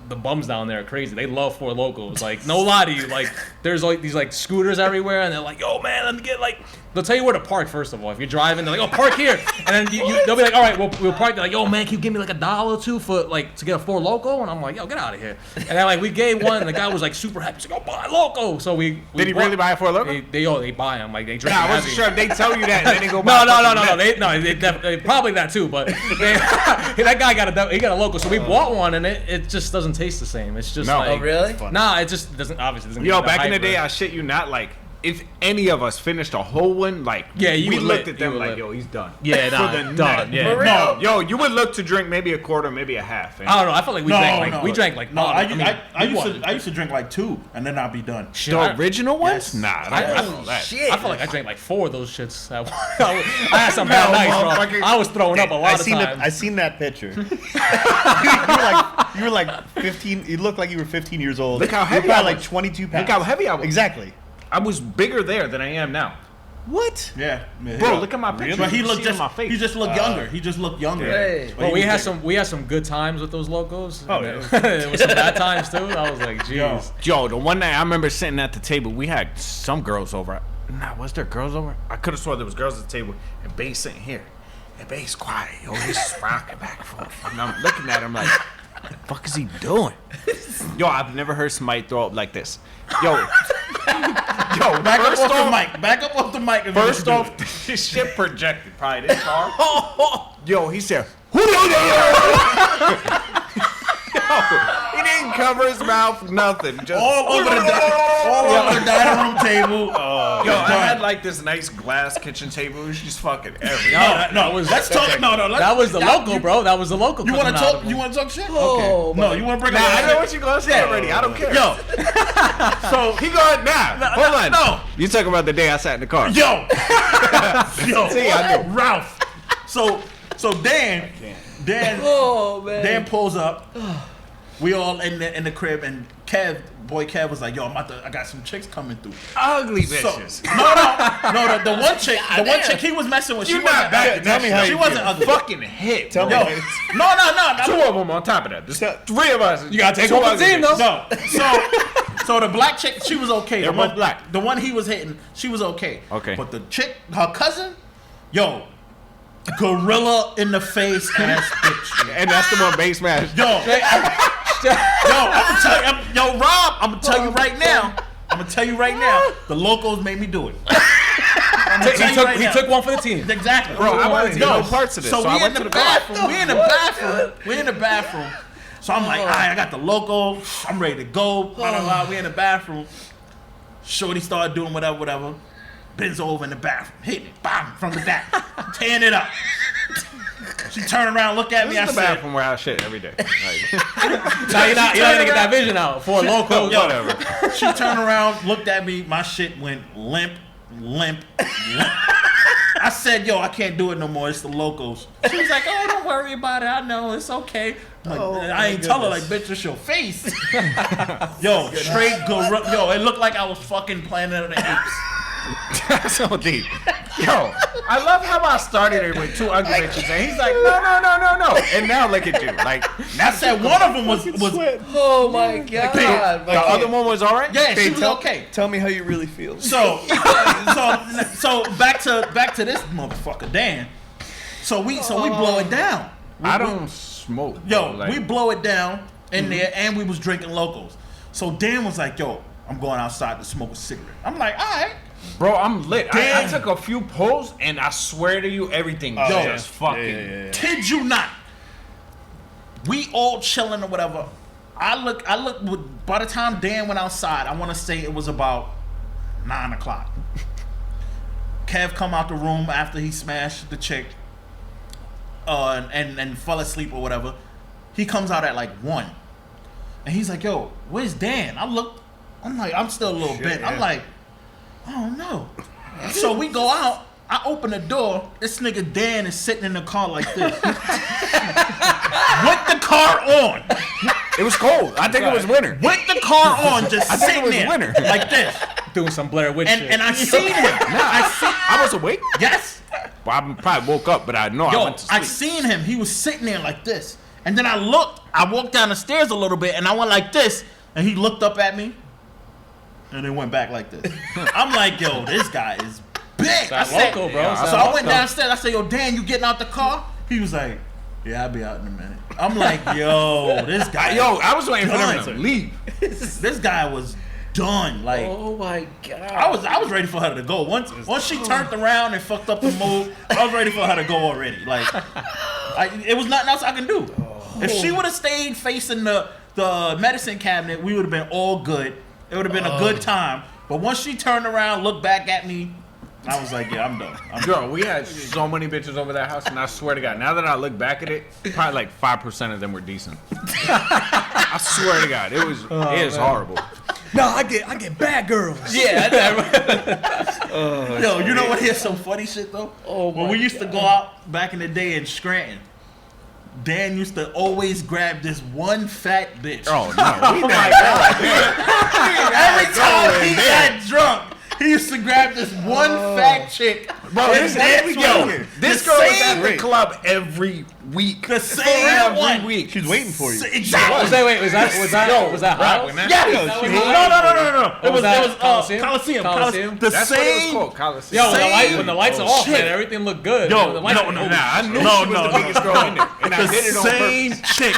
the bums down there are crazy. They love Four Locals. Like, no lie to you. Like, there's like these like scooters everywhere, and they're like, "Yo, man, let me get like." They'll tell you where to park first of all. If you're driving, they're like, "Oh, park here," and then they'll be like, "All right, we'll park." They're like, "Yo, man, can you give me like $1 or $2 for like to get a Four Loco?" And I'm like, "Yo, get out of here." And then like we gave one, and the guy was like super happy. He's like, "Oh, buy Loco." So we did he really buy a Four Loco? They buy them. Like they drink. I wasn't sure if they tell you that and then they go buy. No. They probably that too, but that guy got a Loco. So we bought one, and it just doesn't taste the same. It's just like, oh really? Nah, it just doesn't. Obviously, doesn't. Yo, back in the day, I shit you not, like, if any of us finished a whole one, like, we looked at them like, yo, he's done. Yeah, done. Yeah. No, yo, you would look to drink maybe a quarter, maybe a half. I don't know. I felt like we drank like. No, I used to drink like 2, and then I'd be done. The original ones? Yes. Nah, I felt like I drank like 4 of those shits. I had some bad nights, bro. I was throwing up a lot of times. I seen that picture. you were like 15. You looked like you were 15 years old. Look how heavy you were like 22 pounds. Look how heavy I was. Exactly. I was bigger there than I am now. What? Yeah, bro. Look at my picture. But he looked he just looked younger. He just looked younger. Hey. Well, we had some good times with those Locos. Oh yeah. There was some bad times too. I was like, jeez. Yo, the one night I remember sitting at the table, we had some girls over. Nah, was there girls over? I could have sworn there was girls at the table, and Bay's sitting here, and Bay's quiet. Yo, he's rocking back and forth. And I'm looking at him like, what the fuck is he doing? Yo, I've never heard somebody throw up like this. Yo, back up off the mic. Back up off the mic. First off, this shit projected probably this far. Yo, he said, Yo, he didn't cover his mouth, nothing. Just all over the dining room table. Yo, I had like this nice glass kitchen table. It was just fucking everything. Let's talk. That was the Loco, bro. That was the Loco. You want to talk? You want to talk shit? Oh, okay. No, you want to bring it up? I know what you're gonna say already. I don't care. Yo, so he going hold on. No, you talking about the day I sat in the car? Yo, See, I knew. Ralph. So Dan pulls up. We all in the crib, and Kev was like, "Yo, I got some chicks coming through." Ugly bitches. No, the one chick he was messing with. She wasn't bad. Tell me how she wasn't a fucking hit. Tell me. No. 2 of them on top of that. There's 3 of us. You gotta take over the team, though. No. So the black chick, she was okay. They're both black. The one he was hitting, she was okay. Okay. But the chick, her cousin, yo, gorilla in the face ass bitch. And that's the one base match. Yo, I'm gonna tell you, Rob, I'm gonna tell you right now. The Locos made me do it. He took one for the team. Exactly. Bro, I wanted to know parts of this. So we in the bathroom. We in the bathroom. So I'm like, all right, I got the Loco. I'm ready to go. Blah, blah, blah. We in the bathroom. Shorty started doing whatever. Bends over in the bathroom, hitting it, bam, from the back, tearing it up. She turned around, looked at me. This is the bathroom where I shit every day. Like, no, you're not gonna get that vision out for Loco. Whatever. She turned around, looked at me. My shit went limp. I said, "Yo, I can't do it no more. It's the Locos." She was like, "Oh, don't worry about it. I know it's okay." Like, I ain't tell her like, "Bitch, it's your face." Yo, straight gorilla. Yo, it looked like I was fucking Planet of the Apes. That's so deep. Yo, I love how I started it with 2 ugly bitches, and he's like, no. And now look at you. Like, I said one of them was oh my god. The other one was all right? Yeah, she was okay. Tell me how you really feel. So back to this motherfucker, Dan. So we blow it down. I don't smoke. Yo, we blow it down in there, and we was drinking Locos. So Dan was like, "Yo, I'm going outside to smoke a cigarette." I'm like, "All right." Bro, I'm lit. I took a few pulls, and I swear to you, everything just fucking... Yeah. Kid you not. We all chilling or whatever. I look. By the time Dan went outside, I want to say it was about 9 o'clock. Kev come out the room after he smashed the chick. and fell asleep or whatever. He comes out at like 1, and he's like, "Yo, where's Dan?" I'm like, I'm still a little bit. Yeah. I'm like, I don't know. So we go out. I open the door. This nigga Dan is sitting in the car like this, with the car on. It was cold. I think it was winter. With the car on, just I sitting think it was there winter. like this, doing some Blair Witch shit. and I seen him. I was awake. Yes. Well, I probably woke up, but I know I went to sleep. I seen him. He was sitting there like this, and then I looked. I walked down the stairs a little bit, and I went like this, and he looked up at me, and then went back like this. I'm like, yo, this guy is big. I said, local, bro. So I went downstairs. I said, yo, Dan, you getting out the car? He was like, yeah, I'll be out in a minute. I'm like, yo, this guy. I was waiting for him to leave. This guy was done. Like, oh my god. I was ready for her to go. Once she turned around and fucked up the move, I was ready for her to go already. Like, it was nothing else I can do. If she would have stayed facing the medicine cabinet, we would have been all good. It would have been a good time. But once she turned around, looked back at me, I was like, yeah, I'm done. Girl, we had so many bitches over that house, and I swear to God, now that I look back at it, probably like 5% of them were decent. I swear to God, it was horrible. No, I get bad girls. Yeah. Yo, you know what? Here's some funny shit though. When we used to go out back in the day in Scranton, Dan used to always grab this one fat bitch. Oh no, we never like Every time he got drunk, he used to grab this one fat chick. Bro, this girl was at the club every week. The same one. Every week. She's waiting for you. Exactly. Was that hot? Yes. No. It was Coliseum. Coliseum. The That's same. what it was called, Coliseum. Yo, when the lights are off, man, everything looked good. Yo, I knew she was the biggest girl in there, and I did it on same purpose. chick.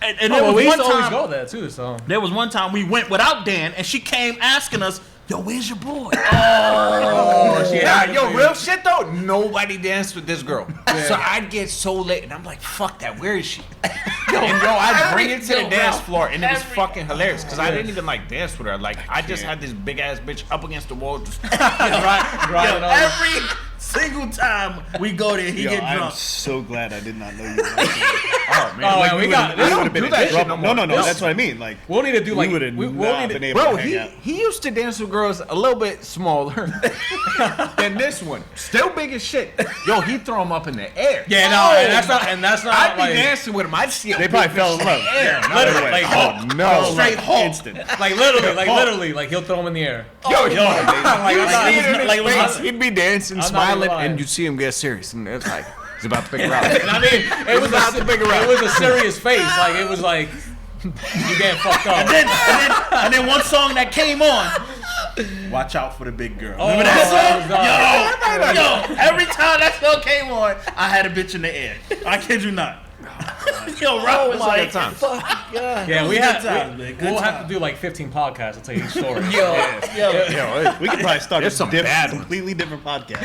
And Oh, there we was used to one always time. go there too. So There was one time we went without Dan, and she came asking us, "Yo, where's your boy?" Yo, real shit though, nobody danced with this girl. So I'd get so late, and I'm like, fuck that, where is she? I'd bring it to the dance floor, and it was fucking hilarious, because I didn't even like dance with her. Like, I just had this big ass bitch up against the wall, just Yo, every single time we go there, he get drunk. I'm so glad I did not know you. oh man, Oh, we got- We would have been in that shit trouble. no more. No, that's what I mean. Like, we'll need to do like we would have we'll not need to, been able bro, to hang out. he used to dance with girls a little bit smaller than this one. Still big as shit. Yo, he throw him up in the air. Yeah, no, and that's not I'd be like dancing with him. I'd see him. They probably fell in love. literally, like Oh no! Straight Hulk. Instant. literally, like he'll throw him in the air. He'd be dancing, I'm not smiling, even lying. and you'd see him get serious, and it's like he's about to pick her out. And I mean, it was a serious face. Like it was like you getting fucked up. And then one song that came on. Watch out for the big girl. Remember Oh, that that song? Yo, every time that song came on, I had a bitch in the air. I kid you not. Yo, Rob was like, Yeah, Good we'll times. have to do like 15 podcasts to tell you each story. We could probably start There's some bad ones. completely different podcast.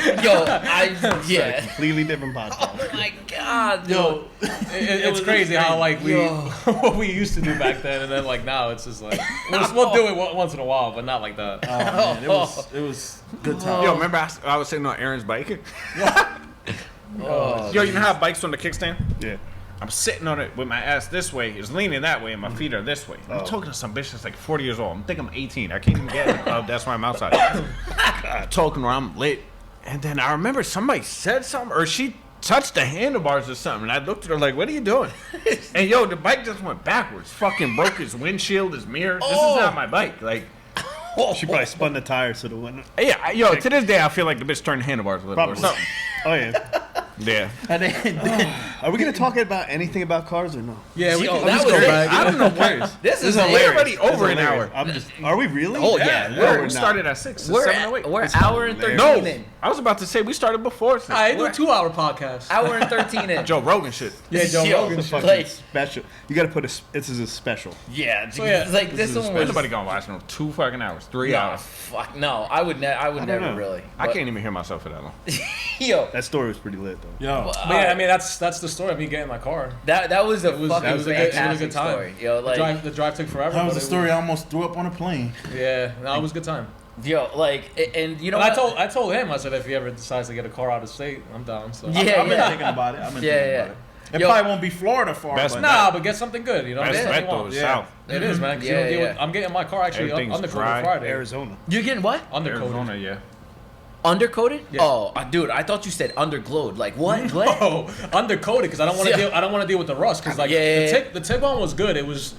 Completely different podcast. Oh my god, yo, It's crazy how like what we used to do back then, and then like now it's just like we'll do it once in a while, but not like that. man, it was good time. Yo, remember I was sitting on Aaron's bike? Yo, you know how bikes on the kickstand? Yeah. I'm sitting on it with my ass this way, it's leaning that way, and my feet are this way. I'm talking to some bitch that's like 40 years old. I think I'm 18. I can't even get it. That's why I'm outside. Talking where I'm lit. And then I remember somebody said something, or she touched the handlebars or something. And I looked at her like, what are you doing? And yo, the bike just went backwards. Fucking broke his windshield, his mirror. This is not my bike. Like, She probably spun the tires to the window. yeah, yo, to this day, I feel like the bitch turned handlebars a little or Probably. something. Oh, yeah. Yeah. And then Are we going to talk about anything about cars or no? Yeah, Yo, I'll that just was go great. back. I don't know what. this is We're already over an hour. Are we really? Oh, yeah. We we're started at 6. We're 7:08. we're hour and 13 No, in. I was about to say we started before 6. I do a 2-hour podcast. Hour and 13 in. Joe Rogan shit. Yeah, Joe Yo, Rogan. Fucking like, special. You got to put this is a special. yeah, So, yeah, it's like this one Ain't was. nobody gonna watch no 2 fucking hours, 3 Yeah, hours. fuck no. I would never know. really. I But- can't even hear myself for that long. Yo, That story was pretty lit, though. yo, But yeah, I mean that's the story of me getting in my car. that was a was- fucking that was a good- fantastic time. story. Yo, like The drive took forever. that was but a it story I almost threw up on a plane. Yeah, no, it was a good time. Yo, like, and you know And what? I told him, I said, if he ever decides to get a car out of state, I'm down. So Yeah. I've been thinking about it. I've been thinking about it. It Yo, probably won't be Florida far, Best but but get something good, you know. Best Get bet something you though want. is south. It is, man. 'Cause you Yeah, don't deal yeah. with, I'm getting my car actually Everything's undercoated dry. Friday. Arizona. You getting what? Undercoated. Arizona, yeah. Undercoated? Yeah. Oh, dude, I thought you said underglowed. Like what? What? Oh, undercoated because I don't want to Yeah. deal. I don't want to deal with the rust because like Yeah. the Tiguan was good. It was.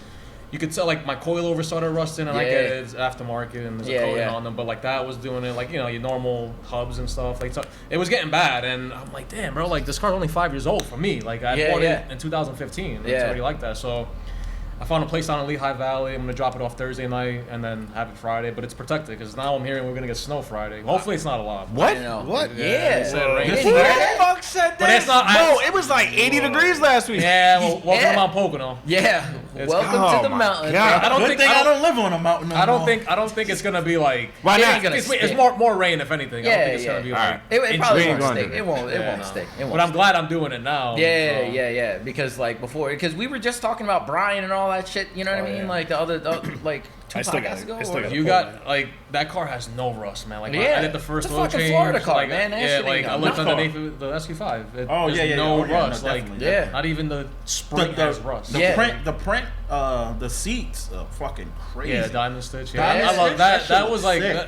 You could tell like my coilover started rusting, and I Yeah. get it, it's aftermarket and there's Yeah, a coating yeah. on them. But like that was doing it, like you know your normal hubs and stuff. Like so it was getting bad, and I'm like, damn, bro, like this car's only 5 years old for me. Like I Yeah, bought yeah. it in 2015. It's Yeah. already like that. So I found a place down in Lehigh Valley. I'm gonna drop it off Thursday night and then have it Friday. But it's protected because now I'm hearing we're gonna get snow Friday. Hopefully it's not a lot. What? You know. What? Yeah. They said rain. You Who didn't hear the that? fuck said that? But it's not- Bro, it was like 80 degrees last week. Yeah, well, welcome Yeah. to Mount Pocono. Yeah. Welcome oh to the my mountains. God. I don't good think thing I I don't, don't live on a mountain no I don't more. think I don't think it's gonna be like. Why It not? ain't gonna It's stick. more rain if anything. I Yeah, don't think it's yeah. gonna be All like. right. It probably We ain't won't going stick. to It won't. It Yeah, won't no. stick. It won't. But I'm glad I'm doing it now. Yeah, so. yeah. Because like before, because we were just talking about Brian and all that shit. You know what I mean? yeah. Like the other, like two I still podcasts got- ago. I still or- got- You got like that car has no rust, man. Like Yeah. I did the first It's a oil fucking change. Florida car, like, man. That yeah, shit like ain't I got looked no car. underneath the SQ5. Oh, there's yeah, yeah, no yeah. Oh, yeah, rust. no, like definitely. Yeah. not even the spring has rust. The Yeah. print, the seats are fucking crazy. Yeah, diamond stitch. Yeah, Diamond I love stitch? that. That That shit was was like sick.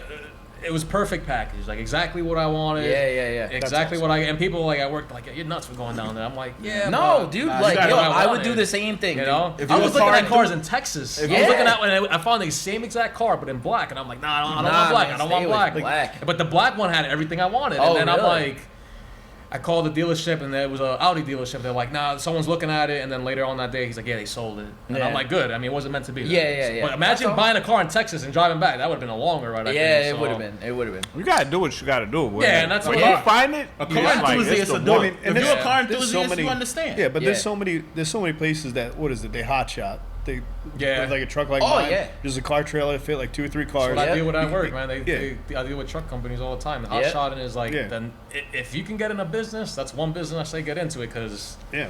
it was perfect package. Like exactly what I wanted. Yeah, yeah, yeah. Exactly what I and people like at work like you're nuts for going down there. I'm like yeah. No, but- dude. Nah, you Like, gotta yo, know I would what do it the is. same thing. You dude. know, If I you was a looking car at cars dude- in Texas. If I was you- looking at when I found the same exact car, but in black, and I'm like, nah, I don't Nah, want black. man, I don't stay want with black. black. But the black one had everything I wanted, Oh, and then I'm really? like. I called the dealership and it was an Audi dealership. They're like, nah, someone's looking at it. And then later on that day, he's like, yeah, they sold it. And Yeah. I'm like, good. I mean, it wasn't meant to be. Yeah, there. yeah, yeah. But imagine That's all. buying a car in Texas and driving back. That would have been a longer ride. I Yeah, think, it so- would have been. It would have been. You gotta do what you gotta do. Boy. Yeah, and that's when what- you find it. A you're car just like, enthusiast it's will the do one. it. and If you're a there's- car there's so enthusiast, many- you understand. Yeah, but Yeah. there's so many places that what is it? They hot shot. They Yeah. with like a truck like Oh, mine. yeah. There's a car trailer that fit like 2 or 3 cars. But Yeah. I deal with at work, man. Yeah. I deal with truck companies all the time. The hot Yeah. shotting is like, Yeah. then if you can get in a business, that's one business I say get into it because Yeah.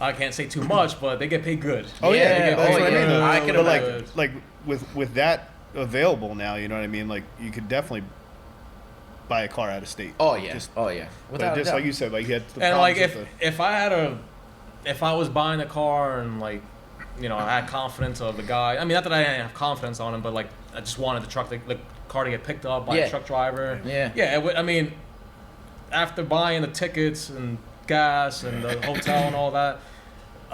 I can't say too much, but they get paid good. Oh yeah, Yeah, yeah, that's oh, what I yeah. mean. I can But imagine. like with that available now, you know what I mean? Like you could definitely buy a car out of state. Oh yeah. Just, Oh yeah. but Without a just doubt. like you said, like you had the And like problems with if I was buying a car and like you know I had confidence of the guy. I mean, not that I didn't have confidence on him, but like I just wanted the car to get picked up by Yeah. a truck driver. Yeah. Yeah. I mean, after buying the tickets and gas and the hotel and all that.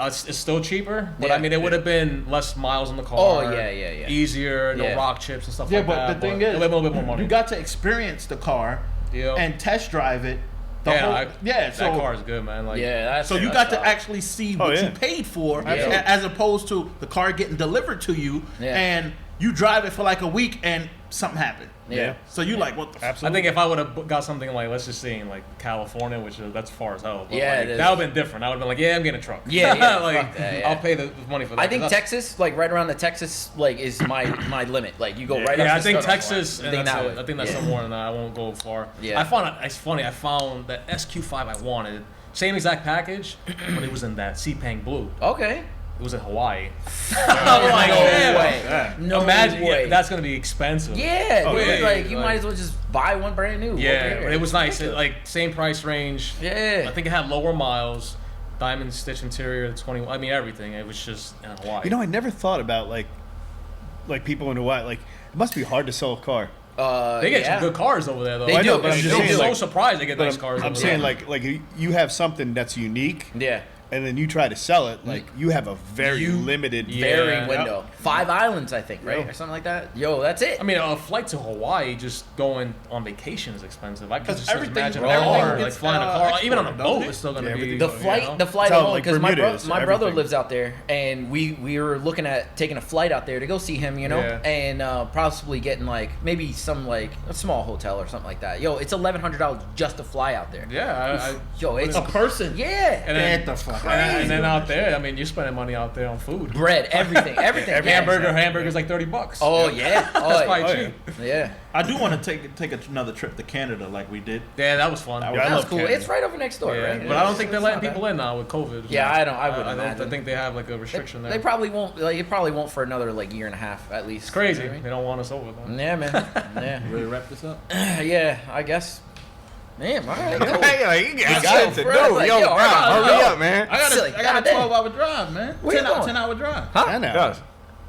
It's still cheaper, but Yeah. I mean, it would have been less miles on the car. Oh, yeah, yeah, yeah. Easier, no Yeah. rock chips and stuff Yeah, like but that. the thing is, a little bit more money. you got to experience the car Yeah. and test drive it. The yeah, whole, that so car is good, man. Like, Yeah. That's so you that's got to solid. actually see Oh, what yeah. you paid for, Absolutely. as opposed to the car getting delivered to you Yeah. and you drive it for like a week and something happened. Yeah. So you like, what the fuck? I think if I would have got something like, let's just say in like California, which is that's far as hell. But Yeah, like, it is. that would have been different. I would have been like, yeah, I'm getting a truck. Yeah, yeah, like fuck that, yeah. I'll pay the money for that. I think 'cause that's- Texas, like right around the Texas, like is my limit. Like you go right up. Yeah, to I think Start-off Texas. line. And that's that it. way. I think that's Yeah. somewhere in that. I won't go far. Yeah. I found it's funny. I found that SQ5 I wanted, same exact package, but it was in that Sepang blue. Okay. It was in Hawaii. I'm like, no no way. way. No Imagine way. yeah, that's gonna be expensive. Yeah, Oh, dude, yeah, like you like- might as well just buy one brand new. over Yeah, here. but it was nice. It, like same price range. Yeah. I think it had lower miles, diamond stitch interior, 20. I mean everything. It was just in Hawaii. You know, I never thought about like people in Hawaii. Like it must be hard to sell a car. they get yeah. some good cars over there though. They I know, do. but I'm just I'm saying, so like, surprised they get But nice cars. I'm over saying there. like you have something that's unique, Yeah. and then you try to sell it. Like you have a very limited. Yeah. Very window. 5 islands, I think, right? Yeah. Or something like that. Yo, that's it. I mean, a flight to Hawaii just going on vacation is expensive. I can 'Cause just everything- imagine a everything car, like gets, flying a car, even on a exported, doesn't boat, it? is still going to Yeah, be everything the goes, flight, you know? the flight It's how, home, like, because my Bermuda is, my brother everything. lives out there, and we were looking at taking a flight out there to go see him, you know, Yeah. and possibly getting like maybe some like a small hotel or something like that. Yo, it's $1,100 just to fly out there. Yeah, Yo, it's A person? yeah. and then Get the fuck And then out there, I mean, you're spending money out there on food. Bread, everything. Hamburger's like $30. Oh yeah, That's probably cheap. Yeah. I do want to take another trip to Canada like we did. Yeah, that was fun. That was cool. Canada. It's right over next door, Yeah, right? but I don't think they're letting people in now with COVID. Yeah, I think they have like a restriction there. They probably won't. Like, it probably won't for another like year and a half at least. It's crazy. You know what They don't want us over I there. mean? Yeah, man. Yeah. Ready to wrap this up? Yeah, I guess. Damn. All right. Cool. Hey, you got Yo, shit to do. bro, like, Yo, yo, bro, hurry hurry up. up, man. I got Silly. a Goddamn. 12-hour drive, man. Where you going? 10-hour drive. I know. Yes.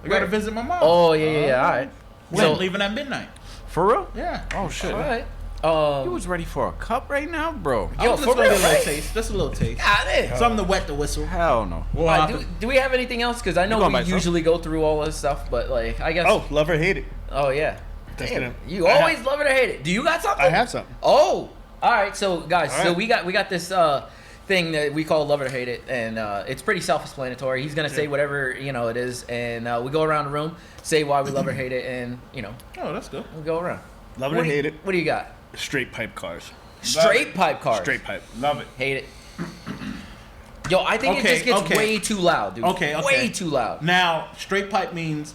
I got to visit my mom. Oh yeah. All right. When? Leaving at midnight. For real? Yeah. Oh, shit. All right. You was ready for a cup right now, bro? Yo, Just for real, a little right? taste. Just a little taste. God damn. Something to wet the whistle. Hell no. Well, Do we have anything else? Because I know going we by yourself? usually go through all this stuff, but like I guess. Oh, love or hate it. Oh yeah. That's Damn. gonna- You always love it or hate it. Do you got something? I have something. Oh, all right. So guys, All so right. we got this thing that we call love it or hate it, and it's pretty self-explanatory. He's gonna say whatever it is, and we go around the room, say why we love or hate it, and Oh, that's good. we go around. Love it or hate it. What do you got? Straight pipe cars. Straight pipe cars. Straight pipe. Love it. Hate it. Yo, I think it just gets way too loud, dude. Okay. Way too loud. Now, straight pipe means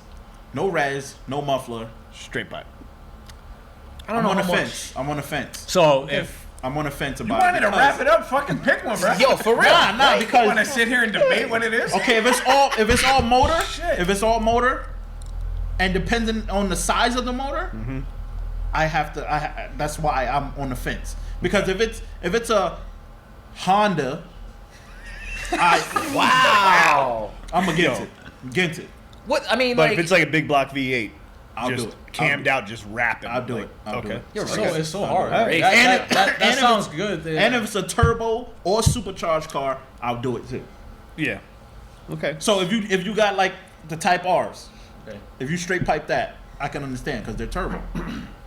no res, no muffler. Straight pipe. I don't I'm know on how the much. fence. I'm on the fence. so if I'm on the fence You about wanted to because- wrap it up? Fucking pick one, bro. Yo, for real. Nah, You because want to sit here and debate what it is? okay, if it's all motor, Shit. if it's all motor, and depending on the size of the motor, I have to. That's why I'm on the fence. Because if it's a Honda, Wow. I'm against it. Against it. What I mean, But like, if it's like a big block V8, I'll just do it. cammed out, just rapping. I'll do like, it. I'll do okay. it. You're so right. it's so hard. Alright. That And if sounds it's- good. And if it's a turbo or supercharged car, I'll do it too. Yeah. Okay. So if you got like the Type R's, Okay. if you straight pipe that, I can understand because they're turbo.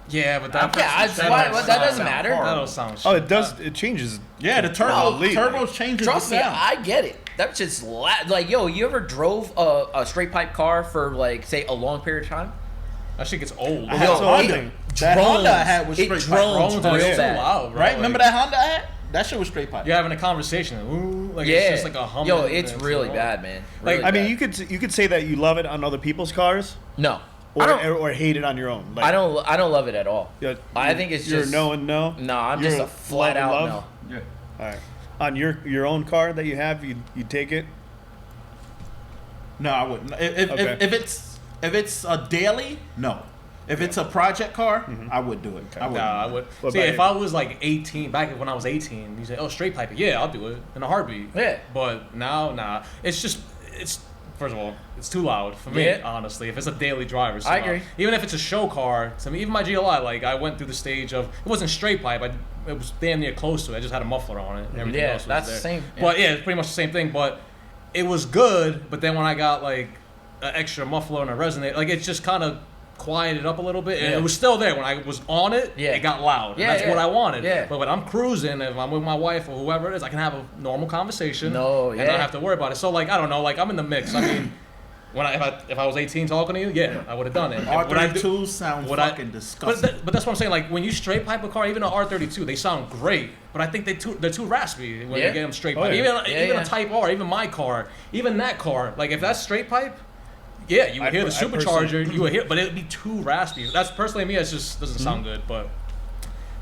Yeah, but that that doesn't matter. That don't sound shit. Oh, it does. It changes. Yeah, the turbo Golly. turbos changes Trust the me, sound. I get it. That's just like, yo, you ever drove a straight pipe car for like, say, a long period of time? That shit gets old. I had Yo, a Honda. it That Honda I drones. had was It straight drones pipe. Drones are real so bad. loud, bro. Right? Like, Remember that Honda I had? That shit was straight pipe. You're having a conversation. Ooh, like Yeah. it's just like a hum. Yo, it's really bad, man. Like, Really I mean, bad. you could say that you love it on other people's cars, No. I or hate it on your own. Like, don't love it at all. yeah, I think it's you're just no and no. No, I'm You're just a flat out love? no. Yeah. All right. On your own car that you have, you take it. No, I wouldn't. Okay. If it's a daily, no. If it's a project car, I would do it. I would. Nah, I would. What See, about if you? I was like 18, back when I was 18, you say, "Oh, straight pipe." Yeah, I'll do it in a heartbeat. Yeah. But now, nah. It's first of all, it's too loud for me. Yeah. Honestly, if it's a daily driver, it's too I loud. agree. Even if it's a show car, to me, even my GLI, like I went through the stage of it wasn't straight pipe. It was damn near close to it. I just had a muffler on it. Everything Yeah, else was that's there. the same, yeah. But yeah, it's pretty much the same thing. But it was good. But then when I got like an extra muffler and a resonator, like it just kind of quieted up a little bit, and Yeah. it was still there when I was on it. Yeah. It got loud. Yeah, and that's yeah. what I wanted. Yeah. But when I'm cruising, if I'm with my wife or whoever it is, I can have a normal conversation. No, and yeah. not have to worry about it. So like I don't know, like I'm in the mix. I mean, if I was 18 talking to you, yeah, I would have done it. Would I do- R32 sounds would I- fucking disgusting. But that's what I'm saying. Like when you straight pipe a car, even an R32, they sound great. But I think they're too raspy when Yeah. you get them straight Oh, pipe. yeah. Even Yeah. a Type R, even my car, even that car. Like if that's straight pipe, yeah, you would hear the I supercharger. You would hear, but it would be too raspy. That's personally me. It just doesn't sound good. But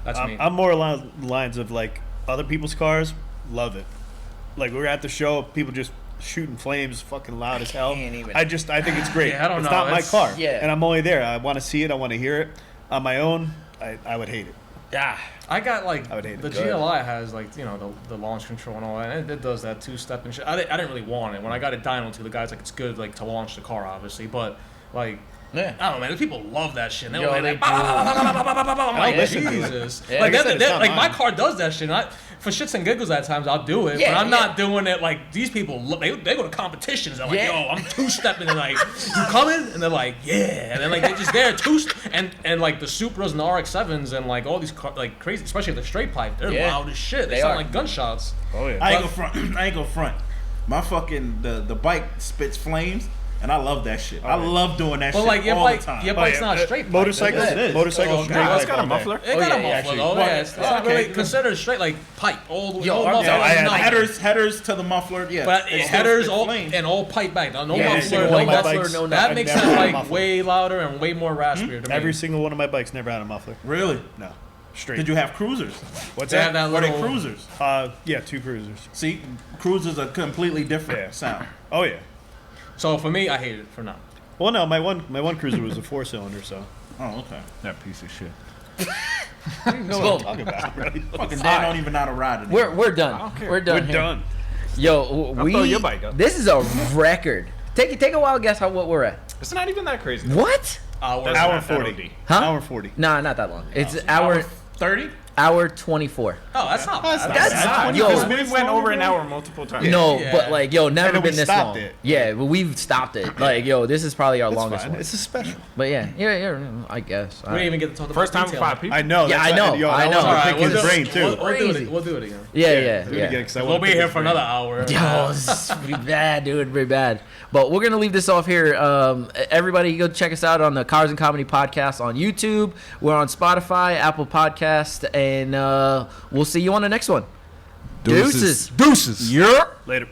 that's me. I'm more along the lines of like other people's cars. Love it. Like we were at the show, people just shooting flames, fucking loud as hell. can't even- I think it's great. Yeah, I don't it's know. not my It's- car. Yeah. And I'm only there. I want to see it. I want to hear it. On my own, I would hate it. Ah, I got like I would hate the it. GLI has like the launch control and all that. And it does that 2-step and shit. I didn't really want it when I got it dyno to. The guy's like it's good like to launch the car obviously, but like. yeah. I don't know, man. People love that shit. They Yo, like, they bah, bah, bah, bah, bah, bah, bah, bah, bah. I'm like, listen to it. Jesus. Yeah. Like, Like I said, it's not like my mine. car does that shit. And for shits and giggles at times, I'll do it. Yeah, but I'm yeah. not doing it like these people. They go to competitions. They're like, Yeah. yo, I'm 2-stepping. They're like, you coming? And they're like, yeah. And then like they're just there and like the Supras and the RX-7s and like all these like crazy, especially the straight pipe. They're Yeah. loud as shit. They They sound are. like gunshots. Oh yeah. I ain't gonna front. I ain't gonna front. My fucking the bike spits flames. And I love that shit. I love doing that But shit like your all bike, the time. your bike's not a straight pipe. Motorcycles, It is. motorcycles, straight It's pipe got a all day. muffler. It got a muffler actually. though. Yeah, it's not really considered straight like pipe. Old muffler. Yeah, I had no. headers to the muffler. Yeah, But It's still headers stick all, flame. and all pipe back. No Yeah, muffler, single no one of my muffler. bikes, That I makes never sense had a like muffler. way louder and way more raspier to me. Every single one of my bikes never had a muffler. Really? No, straight. Did you have cruisers? What's They have that? that Were they little cruisers? Yeah, 2 cruisers. See, cruisers are completely different Yeah. sound. Oh yeah. So for me, I hate it for now. Well, no, my one cruiser was a 4-cylinder, so. Oh, okay. That piece of shit. So, Talking about really. Fucking Dan don't even know how to ride it. we're done. We're done. We're here. done. Yo, throw your bike up. This is a record. Take a wild guess what we're at. It's not even that crazy. What? That's Hour not that 40. OD. Huh? Hour 40. Nah, not that long. It's Hour hour 30? hour 24. Oh, that's not bad. That's Yo, yo. we went over an hour multiple times. No, Yeah. but like yo, never And then we been this stopped long. it. Yeah, but we've stopped it. Like yo, this is probably our It's longest fine. one. It's a special. But yeah, I guess. We didn't even get to talk about First time for detail. 5 people. I know. Yeah, that's I know, why- Yo, I I know. was All gonna right, pick his do brain it. too. We'll do Crazy. it. We'll do it again. Yeah. Do it again, 'cause I wanna We'll be pick here his for brain. another hour. Yo, this is pretty bad, dude. Pretty bad. But we're gonna leave this off here. Everybody, go check us out on the Cars and Comedy podcast on YouTube. We're on Spotify, Apple Podcast, and we'll see you on the next one. Deuces. Deuces. Yeah. Later.